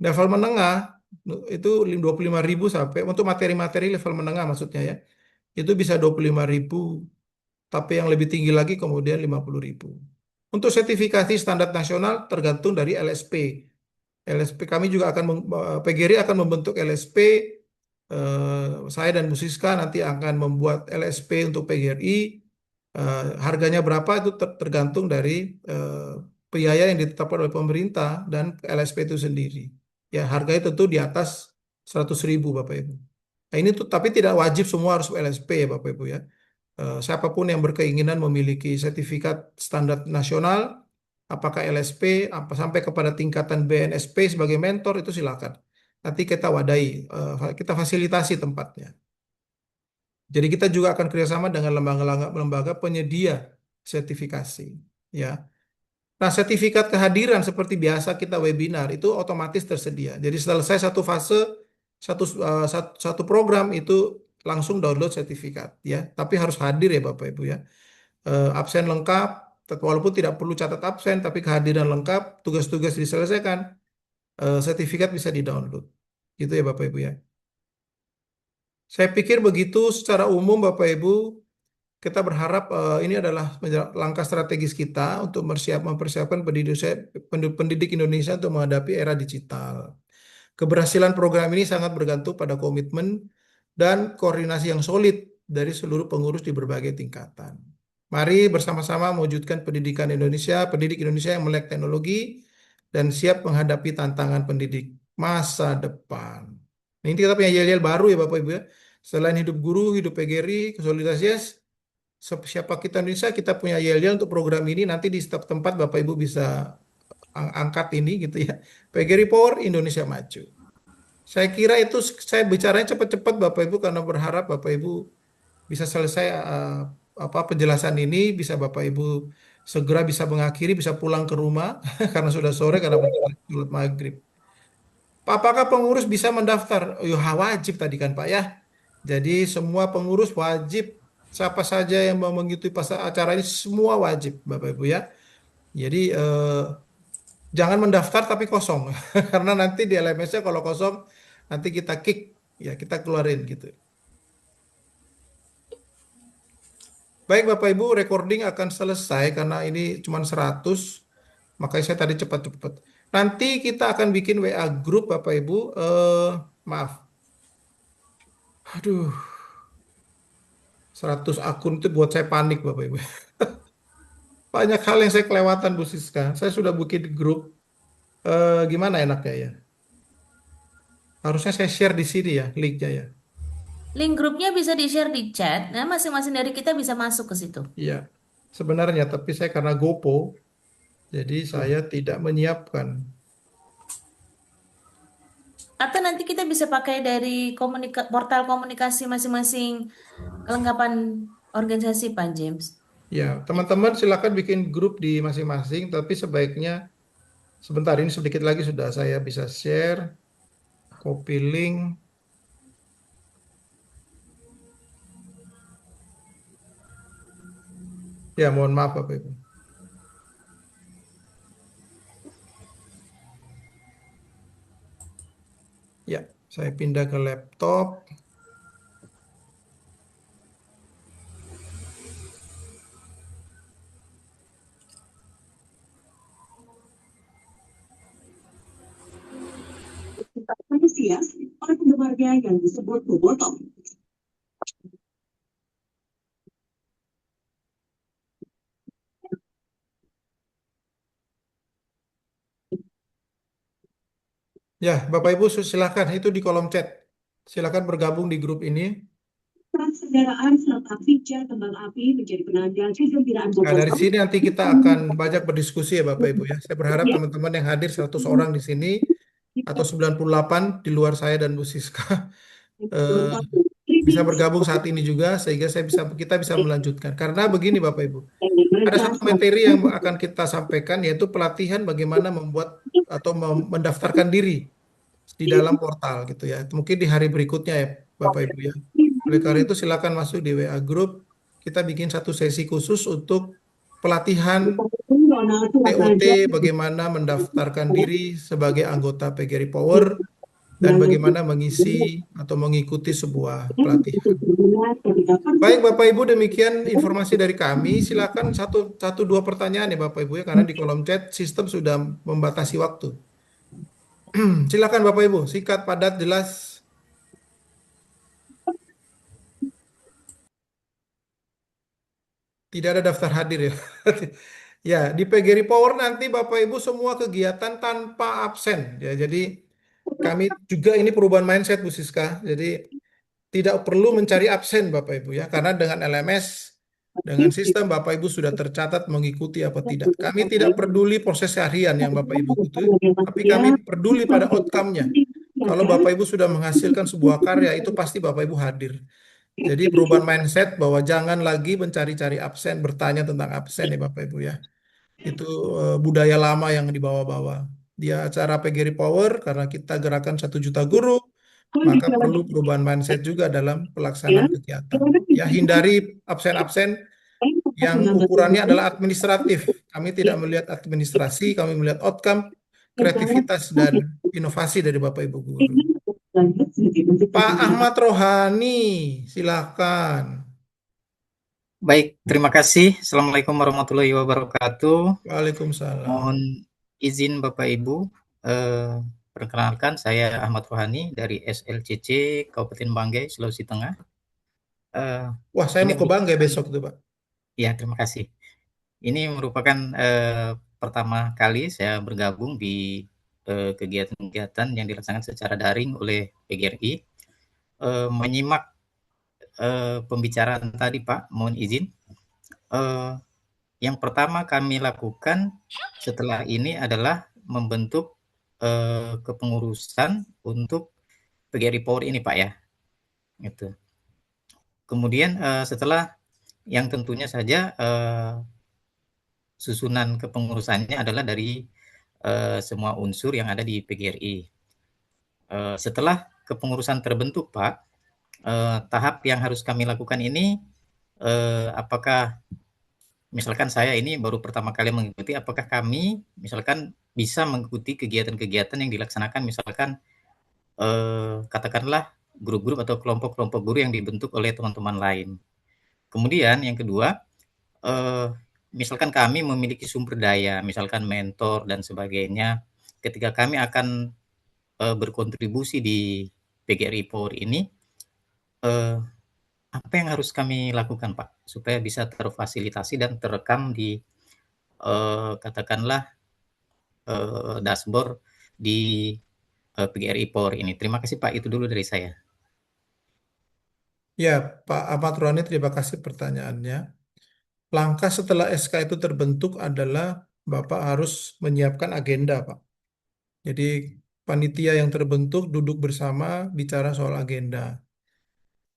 Level menengah, itu 25.000 sampai, untuk materi-materi level menengah maksudnya ya, itu bisa 25.000, tapi yang lebih tinggi lagi kemudian 50.000. Untuk sertifikasi standar nasional tergantung dari LSP. LSP kami juga akan PGRI akan membentuk LSP. Saya dan Bu Siska nanti akan membuat LSP untuk PGRI. Harganya berapa itu tergantung dari biaya yang ditetapkan oleh pemerintah dan LSP itu sendiri. Ya, harganya tentu di atas 100.000 Bapak Ibu. Nah, ini tuh tapi tidak wajib semua harus LSP ya Bapak Ibu ya. Siapapun yang berkeinginan memiliki sertifikat standar nasional, apakah LSP, sampai kepada tingkatan BNSP sebagai mentor, itu silakan. Nanti kita wadahi, kita fasilitasi tempatnya. Jadi kita juga akan kerjasama dengan lembaga penyedia sertifikasi. Ya. Nah, sertifikat kehadiran seperti biasa kita webinar itu otomatis tersedia. Jadi selesai satu fase, satu program itu langsung download sertifikat ya. Tapi harus hadir ya Bapak Ibu ya. Absen lengkap, walaupun tidak perlu catat absen, tapi kehadiran lengkap, tugas-tugas diselesaikan, sertifikat bisa di-download. Gitu ya Bapak Ibu ya. Saya pikir begitu secara umum Bapak Ibu, kita berharap ini adalah langkah strategis kita untuk mempersiapkan pendidik Indonesia untuk menghadapi era digital. Keberhasilan program ini sangat bergantung pada komitmen dan koordinasi yang solid dari seluruh pengurus di berbagai tingkatan. Mari bersama-sama mewujudkan pendidik Indonesia yang melek teknologi dan siap menghadapi tantangan pendidik masa depan. Nah, ini kita punya yel-yel baru ya Bapak Ibu ya. Selain hidup guru, hidup PGRI, konsolidasi siapa kita Indonesia, kita punya yel-yel untuk program ini. Nanti di setiap tempat Bapak Ibu bisa angkat ini gitu ya. PGRI Power Indonesia Maju. Saya kira itu saya bicaranya cepat-cepat Bapak Ibu karena berharap Bapak Ibu bisa selesai penjelasan ini, bisa Bapak Ibu segera bisa mengakhiri, bisa pulang ke rumah karena sudah sore karena sholat maghrib. Apakah pengurus bisa mendaftar? Oh, ya, wajib tadi kan Pak ya. Jadi semua pengurus wajib, siapa saja yang mau mengikuti acara ini semua wajib Bapak Ibu ya. Jadi jangan mendaftar tapi kosong karena nanti di LMS-nya kalau kosong nanti kita kick ya, kita keluarin gitu. Baik Bapak Ibu, recording akan selesai karena ini cuma 100, makanya saya tadi cepat-cepat. Nanti kita akan bikin WA group Bapak Ibu. Maaf. Aduh. 100 akun itu buat saya panik Bapak Ibu. Banyak hal yang saya kelewatan Bu Siska. Saya sudah bikin grup. Gimana enaknya ya? Harusnya saya share di sini ya, linknya ya. Link grupnya bisa di-share di chat. Nah, masing-masing dari kita bisa masuk ke situ. Iya, sebenarnya tapi saya karena GoPo, jadi saya tidak menyiapkan. Atau nanti kita bisa pakai dari portal komunikasi masing-masing kelengkapan organisasi, Pak James. Ya, teman-teman silakan bikin grup di masing-masing, tapi sebaiknya sebentar ini sedikit lagi sudah saya bisa share, copy link. Ya, mohon maaf Bapak Ibu. Ya, saya pindah ke laptop. Antusias oleh penggemarnya yang disebut bobotoh. Ya, Bapak Ibu silakan itu di kolom chat. Silakan bergabung di grup ini. Transkendaraan serta pijar kembang api menjadi penanda kegembiraan Nah, dari bobotoh. sini nanti kita akan banyak berdiskusi ya Bapak Ibu ya. Saya berharap teman-teman yang hadir 100 orang di sini atau 98 di luar saya dan Bu Siska eh, bisa bergabung saat ini juga sehingga kita bisa melanjutkan. Karena begini Bapak Ibu, ada satu materi yang akan kita sampaikan yaitu pelatihan bagaimana membuat atau mendaftarkan diri di dalam portal gitu ya. Mungkin di hari berikutnya ya Bapak Ibu ya. Oleh karena itu silakan masuk di WA Group. Kita bikin satu sesi khusus untuk pelatihan TOT bagaimana mendaftarkan diri sebagai anggota PGRI Power dan bagaimana mengisi atau mengikuti sebuah pelatihan. Baik Bapak Ibu, demikian informasi dari kami. Silakan satu dua pertanyaan ya Bapak Ibu ya, karena di kolom chat sistem sudah membatasi waktu. Silakan Bapak Ibu, singkat, padat, jelas. Tidak ada daftar hadir ya. Ya, di PGRI Power nanti Bapak Ibu semua kegiatan tanpa absen ya. Jadi kami juga ini perubahan mindset Bu Siska. Jadi tidak perlu mencari absen Bapak Ibu ya, karena dengan LMS, dengan sistem Bapak Ibu sudah tercatat mengikuti apa tidak. Kami tidak peduli proses harian yang Bapak Ibu ikuti, tapi kami peduli pada outcome-nya. Kalau Bapak Ibu sudah menghasilkan sebuah karya, itu pasti Bapak Ibu hadir. Jadi perubahan mindset bahwa jangan lagi mencari-cari absen, bertanya tentang absen ya Bapak Ibu ya. Itu budaya lama yang dibawa-bawa. Dia acara PGRI Power karena kita gerakan 1 juta guru, maka perlu perubahan mindset juga dalam pelaksanaan kegiatan. Ya, hindari absen-absen yang ukurannya adalah administratif. Kami tidak melihat administrasi, kami melihat outcome, kreativitas, dan inovasi dari Bapak Ibu guru. Pak Ahmad Rohani, silakan. Baik, terima kasih. Assalamualaikum warahmatullahi wabarakatuh. Waalaikumsalam. Mohon izin Bapak Ibu, perkenalkan saya Ahmad Rohani dari SLCC Kabupaten Banggai, Sulawesi Tengah. Wah, saya Ini mau ke Banggai besok tuh, Pak. Ya, terima kasih. Ini merupakan pertama kali saya bergabung di kegiatan-kegiatan yang dilaksanakan secara daring oleh PGRI. Menyimak pembicaraan tadi, Pak, mohon izin. Yang pertama kami lakukan setelah ini adalah membentuk kepengurusan untuk PGRI Power ini, Pak ya. Gitu. Kemudian setelah yang tentunya saja susunan kepengurusannya adalah dari semua unsur yang ada di PGRI. Setelah kepengurusan terbentuk, Pak, tahap yang harus kami lakukan ini apakah misalkan saya ini baru pertama kali mengikuti, apakah kami misalkan bisa mengikuti kegiatan-kegiatan yang dilaksanakan misalkan katakanlah grup-grup atau kelompok-kelompok guru yang dibentuk oleh teman-teman lain. Kemudian yang kedua, misalkan kami memiliki sumber daya, misalkan mentor dan sebagainya, ketika kami akan berkontribusi di PGRI Power ini, apa yang harus kami lakukan, Pak, supaya bisa terfasilitasi dan terekam di katakanlah dashboard di PGRI Power ini. Terima kasih, Pak. Itu dulu dari saya. Ya, Pak Ahmad Rohani, terima kasih pertanyaannya. Langkah setelah SK itu terbentuk adalah Bapak harus menyiapkan agenda, Pak. Jadi panitia yang terbentuk duduk bersama bicara soal agenda.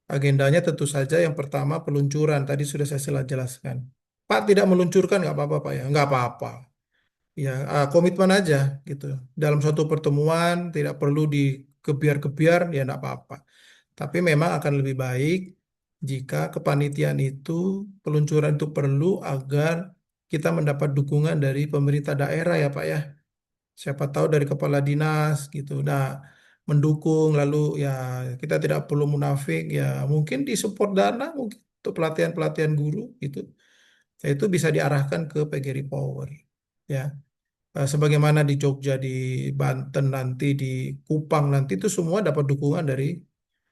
Agendanya tentu saja yang pertama peluncuran. Tadi sudah saya jelaskan. Pak tidak meluncurkan nggak apa-apa Pak ya? Nggak apa-apa. Ya, komitmen aja gitu. Dalam suatu pertemuan tidak perlu dikebiar-kebiar ya nggak apa-apa. Tapi memang akan lebih baik jika kepanitiaan itu, peluncuran itu perlu agar kita mendapat dukungan dari pemerintah daerah ya Pak ya. Siapa tahu dari kepala dinas gitu. Nah, mendukung lalu ya kita tidak perlu munafik ya mungkin disupport dana mungkin untuk pelatihan-pelatihan guru gitu. Ya, itu bisa diarahkan ke PGRI Power ya. Sebagaimana di Jogja, di Banten nanti, di Kupang nanti itu semua dapat dukungan dari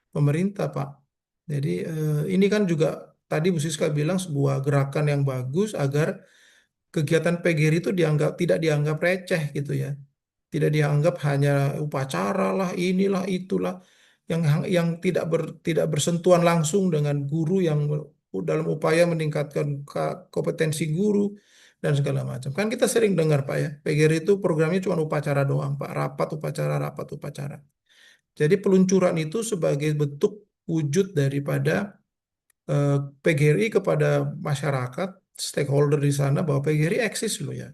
pemerintah, Pak. Jadi ini kan juga tadi Bu Siska bilang sebuah gerakan yang bagus agar kegiatan PGRI itu tidak dianggap receh gitu ya. Tidak dianggap hanya upacara lah, inilah itulah yang tidak bersentuhan langsung dengan guru yang dalam upaya meningkatkan kompetensi guru dan segala macam. Kan kita sering dengar Pak ya, PGRI itu programnya cuma upacara doang, Pak. Rapat upacara. Jadi peluncuran itu sebagai bentuk wujud daripada PGRI kepada masyarakat, stakeholder di sana bahwa PGRI eksis loh ya.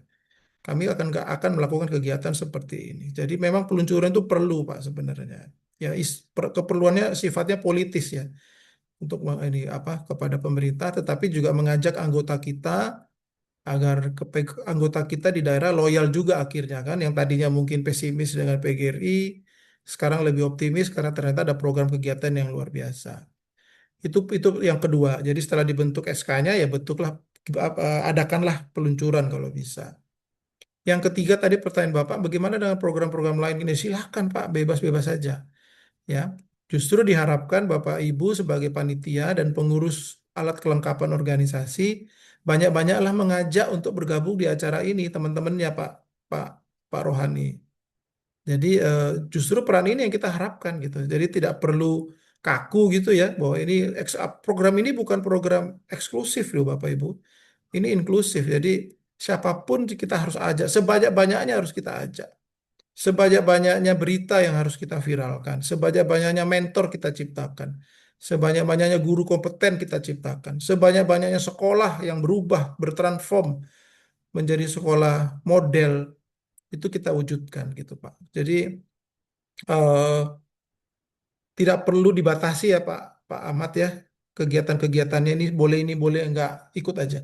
Kami akan melakukan kegiatan seperti ini. Jadi memang peluncuran itu perlu Pak sebenarnya. Ya keperluannya sifatnya politis ya untuk ini apa kepada pemerintah, tetapi juga mengajak anggota kita agar anggota kita di daerah loyal juga akhirnya kan, yang tadinya mungkin pesimis dengan PGRI sekarang lebih optimis karena ternyata ada program kegiatan yang luar biasa. Itu yang kedua. Jadi setelah dibentuk SK-nya ya bentuklah adakanlah peluncuran kalau bisa. Yang ketiga tadi pertanyaan Bapak, bagaimana dengan program-program lain ini? Silahkan Pak, bebas-bebas saja. Ya, justru diharapkan Bapak Ibu sebagai panitia dan pengurus alat kelengkapan organisasi banyak-banyaklah mengajak untuk bergabung di acara ini teman-temannya Pak Pak Rohani. Jadi justru peran ini yang kita harapkan gitu. Jadi tidak perlu kaku gitu ya bahwa ini program ini bukan program eksklusif loh Bapak Ibu. Ini inklusif. Jadi siapapun kita harus ajak, sebanyak-banyaknya harus kita ajak. Sebanyak-banyaknya berita yang harus kita viralkan, sebanyak-banyaknya mentor kita ciptakan, sebanyak-banyaknya guru kompeten kita ciptakan, sebanyak-banyaknya sekolah yang berubah, bertransform menjadi sekolah model, itu kita wujudkan gitu Pak. Jadi eh, tidak perlu dibatasi ya Pak Ahmad ya, kegiatan-kegiatannya ini boleh enggak, ikut aja.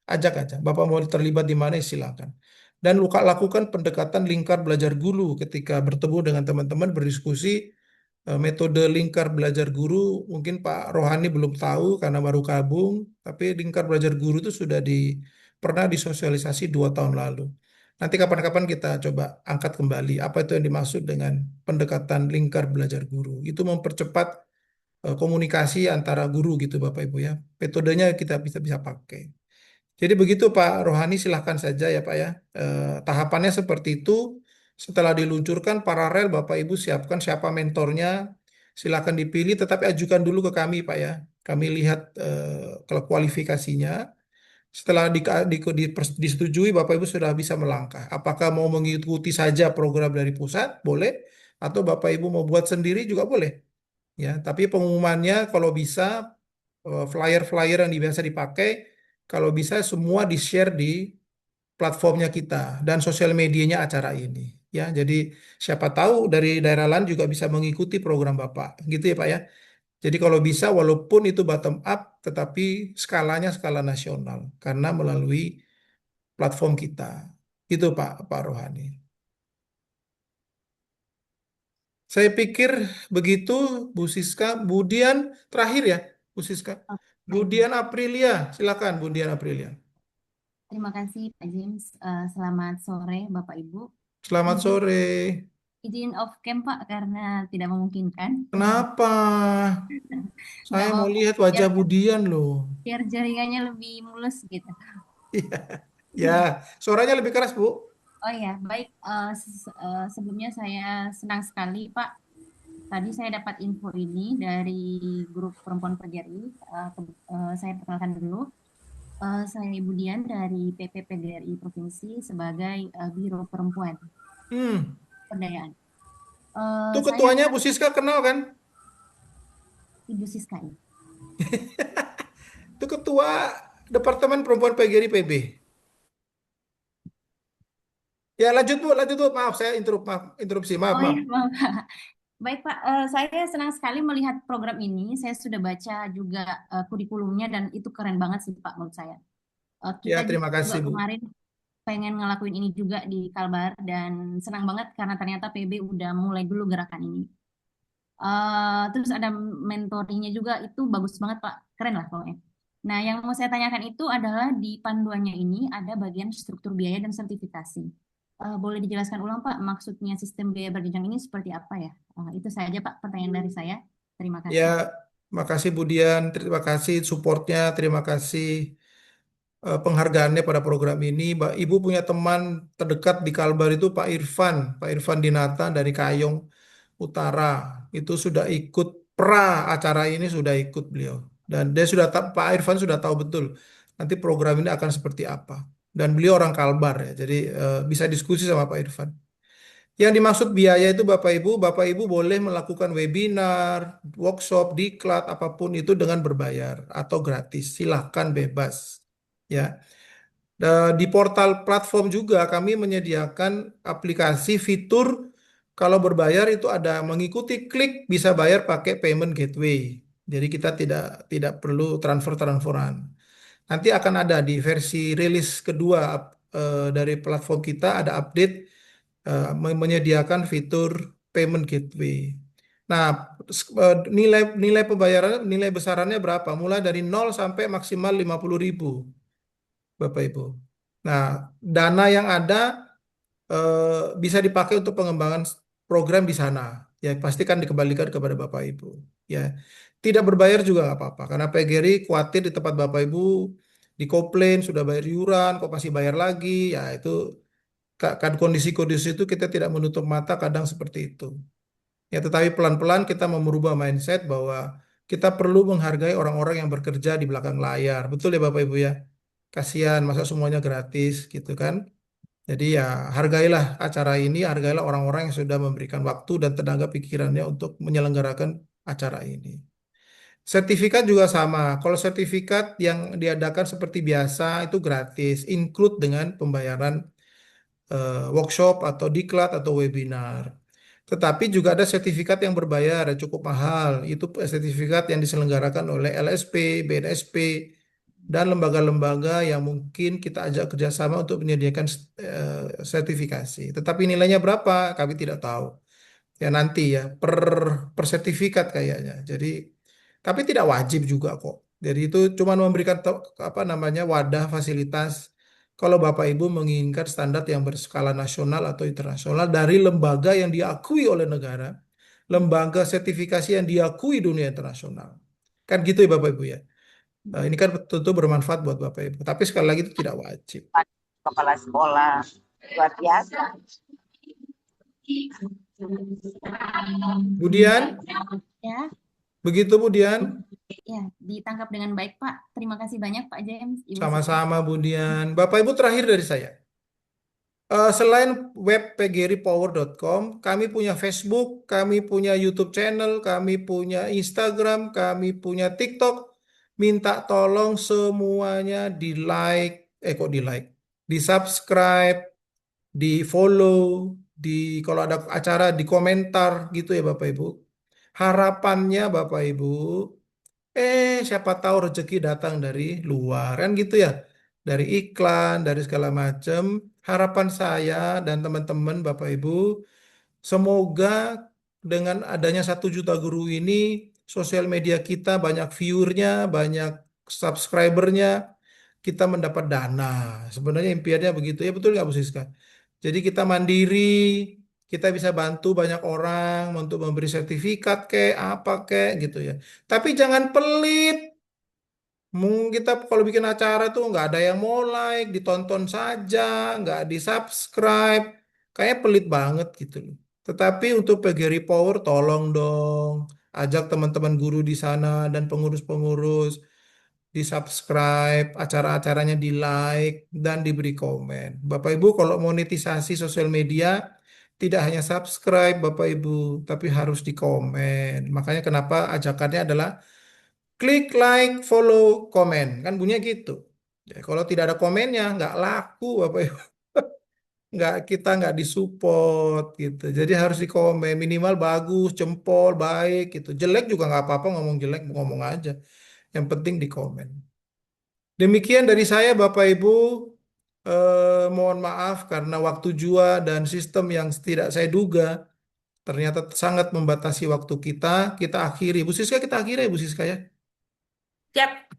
Ajak aja. Bapak mau terlibat di mana silakan. Dan lakukan pendekatan lingkar belajar guru ketika bertemu dengan teman-teman berdiskusi metode lingkar belajar guru. Mungkin Pak Rohani belum tahu karena baru gabung, tapi lingkar belajar guru itu pernah disosialisasi 2 tahun lalu. Nanti kapan-kapan kita coba angkat kembali apa itu yang dimaksud dengan pendekatan lingkar belajar guru. Itu mempercepat komunikasi antara guru gitu Bapak Ibu ya. Metodenya kita bisa pakai. Jadi begitu Pak Rohani silahkan saja ya Pak ya. Tahapannya seperti itu. Setelah diluncurkan paralel Bapak Ibu siapkan siapa mentornya. Silahkan dipilih tetapi ajukan dulu ke kami Pak ya. Kami lihat kalau kualifikasinya. Setelah disetujui Bapak Ibu sudah bisa melangkah. Apakah mau mengikuti saja program dari pusat? Boleh. Atau Bapak Ibu mau buat sendiri juga boleh. Ya, tapi pengumumannya kalau bisa flyer-flyer yang biasa dipakai kalau bisa semua di-share di platformnya kita dan sosial medianya acara ini. Ya, jadi siapa tahu dari daerah lain juga bisa mengikuti program Bapak. Gitu ya, Pak ya. Jadi kalau bisa walaupun itu bottom up tetapi skalanya skala nasional karena melalui platform kita. Itu Pak Rohani. Saya pikir begitu Bu Siska. Budian terakhir ya Bu Siska. Oh, baik. Budian Aprilia, silakan Budian Aprilia. Terima kasih Pak James. Selamat sore Bapak Ibu. Selamat sore. Izin off cam Pak karena tidak memungkinkan. Kenapa? Saya Nggak mau mau lihat wajah Budian loh. biar jaringannya lebih mulus gitu. Ya, suaranya lebih keras Bu. Oh ya, baik. Sebelumnya saya senang sekali Pak. Tadi saya dapat info ini dari grup perempuan PGRI. Saya perkenalkan dulu. Saya Ibu Dian dari PP PGRI Provinsi sebagai Biro Perempuan Pemberdayaan. Itu Saya ketuanya Bu Siska kenal kan? Ibu Siska ya. Itu ketua Departemen Perempuan PGRI PB. Ya lanjut Bu. Maaf saya interupsi. Maaf, Oh maaf. ya, maaf. Baik Pak, saya senang sekali melihat program ini. Saya sudah baca juga kurikulumnya dan itu keren banget sih Pak menurut saya. Ya, Kita terima juga kasih Bu. kemarin pengen ngelakuin ini juga di Kalbar dan senang banget karena ternyata PB udah mulai dulu gerakan ini. Terus ada mentoringnya juga itu bagus banget Pak, keren lah pokoknya. Nah, yang mau saya tanyakan itu adalah di panduannya ini ada bagian struktur biaya dan sertifikasi. Boleh dijelaskan ulang Pak, maksudnya sistem biaya berjenjang ini seperti apa ya? Itu saja Pak pertanyaan dari saya. Terima Ya, kasih. makasih Budian, terima kasih supportnya, terima kasih penghargaannya pada program ini. Mbak Ibu punya teman terdekat di Kalbar itu Pak Irfan Dinata dari Kayong Utara. Itu sudah ikut acara ini sudah ikut beliau. Dan dia sudah Pak Irfan sudah tahu betul nanti program ini akan seperti apa. Dan beliau orang Kalbar ya, jadi bisa diskusi sama Pak Irfan. Yang dimaksud biaya itu Bapak Ibu boleh melakukan webinar, workshop, diklat, apapun itu dengan berbayar atau gratis. Silahkan bebas. Ya, di portal platform juga kami menyediakan aplikasi fitur kalau berbayar itu ada mengikuti klik bisa bayar pakai payment gateway. Jadi kita tidak perlu transferan. Nanti akan ada di versi rilis kedua dari platform kita ada update menyediakan fitur payment gateway. Nah, nilai nilai pembayaran nilai besarannya berapa? Mulai dari 0 sampai maksimal 50.000, Bapak Ibu. Nah, dana yang ada bisa dipakai untuk pengembangan program di sana. Ya, pastikan dikembalikan kepada Bapak Ibu. Ya, tidak berbayar juga nggak apa-apa. Karena PGRI khawatir di tempat Bapak Ibu dikomplain sudah bayar iuran, kok masih bayar lagi. Ya, itu kan kondisi-kondisi itu kita tidak menutup mata kadang seperti itu. Ya, tetapi pelan-pelan kita mau merubah mindset bahwa kita perlu menghargai orang-orang yang bekerja di belakang layar. Betul ya Bapak Ibu ya? Kasihan masa semuanya gratis gitu kan. Jadi ya hargailah acara ini, hargailah orang-orang yang sudah memberikan waktu dan tenaga pikirannya untuk menyelenggarakan acara ini. Sertifikat juga sama. Kalau sertifikat yang diadakan seperti biasa itu gratis, include dengan pembayaran workshop atau diklat atau webinar. Tetapi juga ada sertifikat yang berbayar, yang cukup mahal. Itu sertifikat yang diselenggarakan oleh LSP, BNSP, dan lembaga-lembaga yang mungkin kita ajak kerjasama untuk menyediakan sertifikasi. Tetapi nilainya berapa? Kami tidak tahu. Ya nanti ya per sertifikat kayaknya. Jadi tapi tidak wajib juga kok. Jadi itu cuma memberikan apa namanya wadah fasilitas kalau Bapak Ibu menginginkan standar yang berskala nasional atau internasional dari lembaga yang diakui oleh negara, lembaga sertifikasi yang diakui dunia internasional. Kan gitu ya Bapak Ibu ya. Nah, ini kan tentu bermanfaat buat Bapak Ibu. Tapi sekali lagi itu tidak wajib. Kepala sekolah luar biasa. Budian, Ya, begitu Budian. ya, ditangkap dengan baik Pak. Terima kasih banyak Pak James, Ibu Siska. Sama-sama Budian. Bapak Ibu terakhir dari saya. Selain web pgripower.com, kami punya Facebook, kami punya YouTube channel, kami punya Instagram, kami punya TikTok. Minta tolong semuanya di like, kok di like, di subscribe, di follow, di kalau ada acara di komentar gitu ya Bapak Ibu. Harapannya Bapak Ibu, siapa tahu rezeki datang dari luar kan gitu ya. Dari iklan, dari segala macam. Harapan saya dan teman-teman Bapak Ibu, semoga dengan adanya 1 juta guru ini, sosial media kita banyak viewernya, banyak subscribernya, kita mendapat dana. Sebenarnya impiannya begitu ya, betul nggak Bu Siska? Jadi kita mandiri, kita bisa bantu banyak orang untuk memberi sertifikat kayak apa kayak gitu ya. Tapi jangan pelit. Mungkin kita kalau bikin acara tuh nggak ada yang mau like, ditonton saja, nggak di subscribe, kayak pelit banget gitu loh. Tetapi untuk PGRI Power tolong dong, ajak teman-teman guru di sana dan pengurus-pengurus di subscribe, acara-acaranya di like dan diberi komen. Bapak Ibu kalau monetisasi sosial media tidak hanya subscribe Bapak Ibu, tapi harus di komen. Makanya kenapa ajakannya adalah klik like, follow, komen. Kan bunyinya gitu. Ya, kalau tidak ada komennya, nggak laku Bapak Ibu. Kita nggak disupport gitu. Jadi harus di komen minimal bagus, jempol, baik gitu. Jelek juga nggak apa-apa, ngomong jelek ngomong aja. Yang penting di komen. Demikian dari saya Bapak Ibu. Mohon maaf karena waktu jua dan sistem yang tidak saya duga ternyata sangat membatasi waktu kita. Kita akhiri. Bu Siska, kita akhiri ya Bu Siska ya. Siap.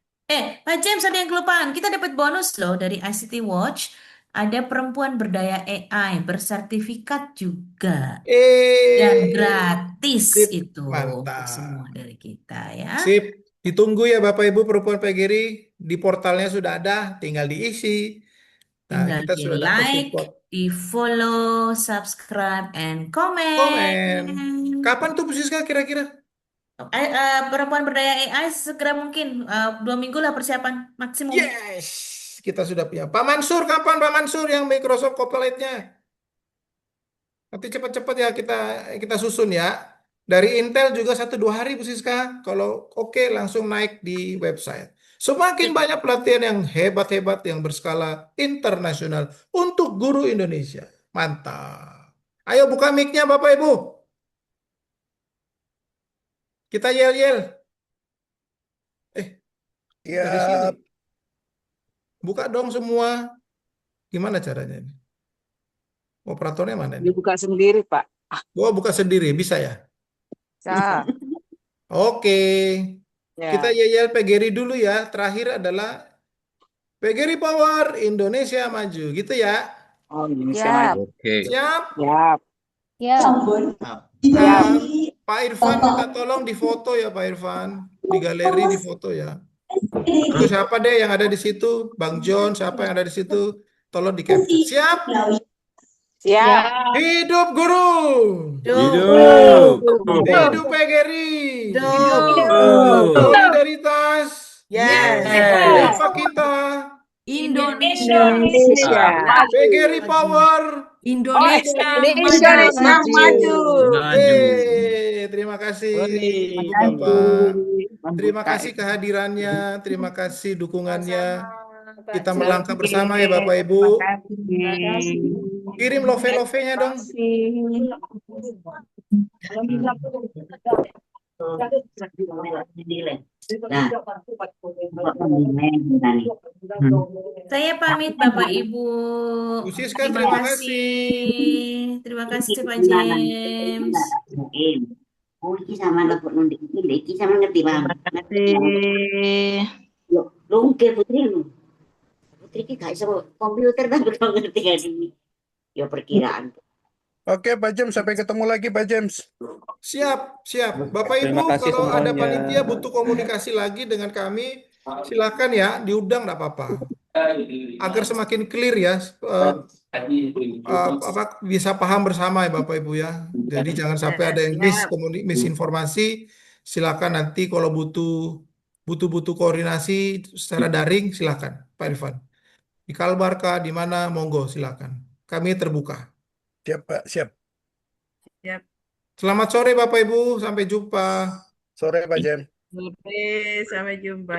Pak James, ada yang kelupaan. Kita dapat bonus loh dari ICT Watch. Ada perempuan berdaya AI bersertifikat juga. Dan gratis Sip, itu untuk semua mantap. dari kita ya. Sip, ditunggu ya Bapak Ibu perempuan PGRI. Di portalnya sudah ada, tinggal diisi. Nah, Tinggal kita di sudah dapat like, support. di follow, subscribe, and Komen. comment. Kapan tuh Bu Siska kira-kira? Perempuan berdaya AI segera mungkin 2 minggu lah persiapan maksimum. Yes, kita sudah punya. Pak Mansur, kapan Pak Mansur yang Microsoft Copilot-nya? Nanti cepat-cepat ya kita susun ya. Dari Intel juga 1-2 hari Bu Siska. Kalau oke langsung naik di website. Semakin banyak pelatihan yang hebat-hebat yang berskala internasional untuk guru Indonesia. Mantap. Ayo buka mic-nya Bapak Ibu. Kita yel-yel. Dari sini. Ya, Buka dong semua. Gimana caranya ini? Operatornya mana ini? Dibuka sendiri, Pak. Oh, buka sendiri. Bisa ya? Bisa. Oke. Ya. Kita yel PGRI dulu ya. Terakhir adalah PGRI Power Indonesia Maju. Gitu ya. Oh, Indonesia Siap. maju. Oke. Siap? Siap. Ya. Nah, Pak Irfan minta tolong difoto ya Pak Irfan. Di galeri difoto ya. Itu siapa deh yang ada di situ? Bang John, siapa yang ada di situ? Tolong di capture. Siap? Siap. Hidup guru. Hidup. Hidup PGRI. Hidup. Solidaritas. Yes. Apa kita? Indonesia. Indonesia. PGRI Power. Indonesia Indonesia maju. maju. Terima kasih Terima Ibu kasih. Bapak. Terima kasih kehadirannya, terima kasih dukungannya. Kita melangkah bersama ya Bapak Ibu. Kirim love-love-nya dong. Saya pamit Bapak Ibu. Bu Siska, terima kasih. Terima kasih Pak James. Iki sama lapor nundik iki sama ngerti paham. Yo, lungke putri lu. Putri ki gak iso komputer tapi kok ngerti gak ini. Yo perkiraan. oke Pak James, sampai ketemu lagi Pak James. Siap, siap. Bapak Terima Ibu, kasih kalau ada semuanya. panitia butuh komunikasi lagi dengan kami, silakan ya, diundang nggak apa-apa. Agar semakin clear ya, bisa paham bersama ya Bapak Ibu ya. Jadi jangan sampai ada yang misinformasi. Silakan nanti kalau butuh koordinasi secara daring, silakan Pak Irfan. Di Kalbarka, di mana, monggo silakan. Kami terbuka. Siap Pak, siap. Siap. Selamat sore Bapak Ibu, sampai jumpa. Sore Pak James. Oke, sampai jumpa.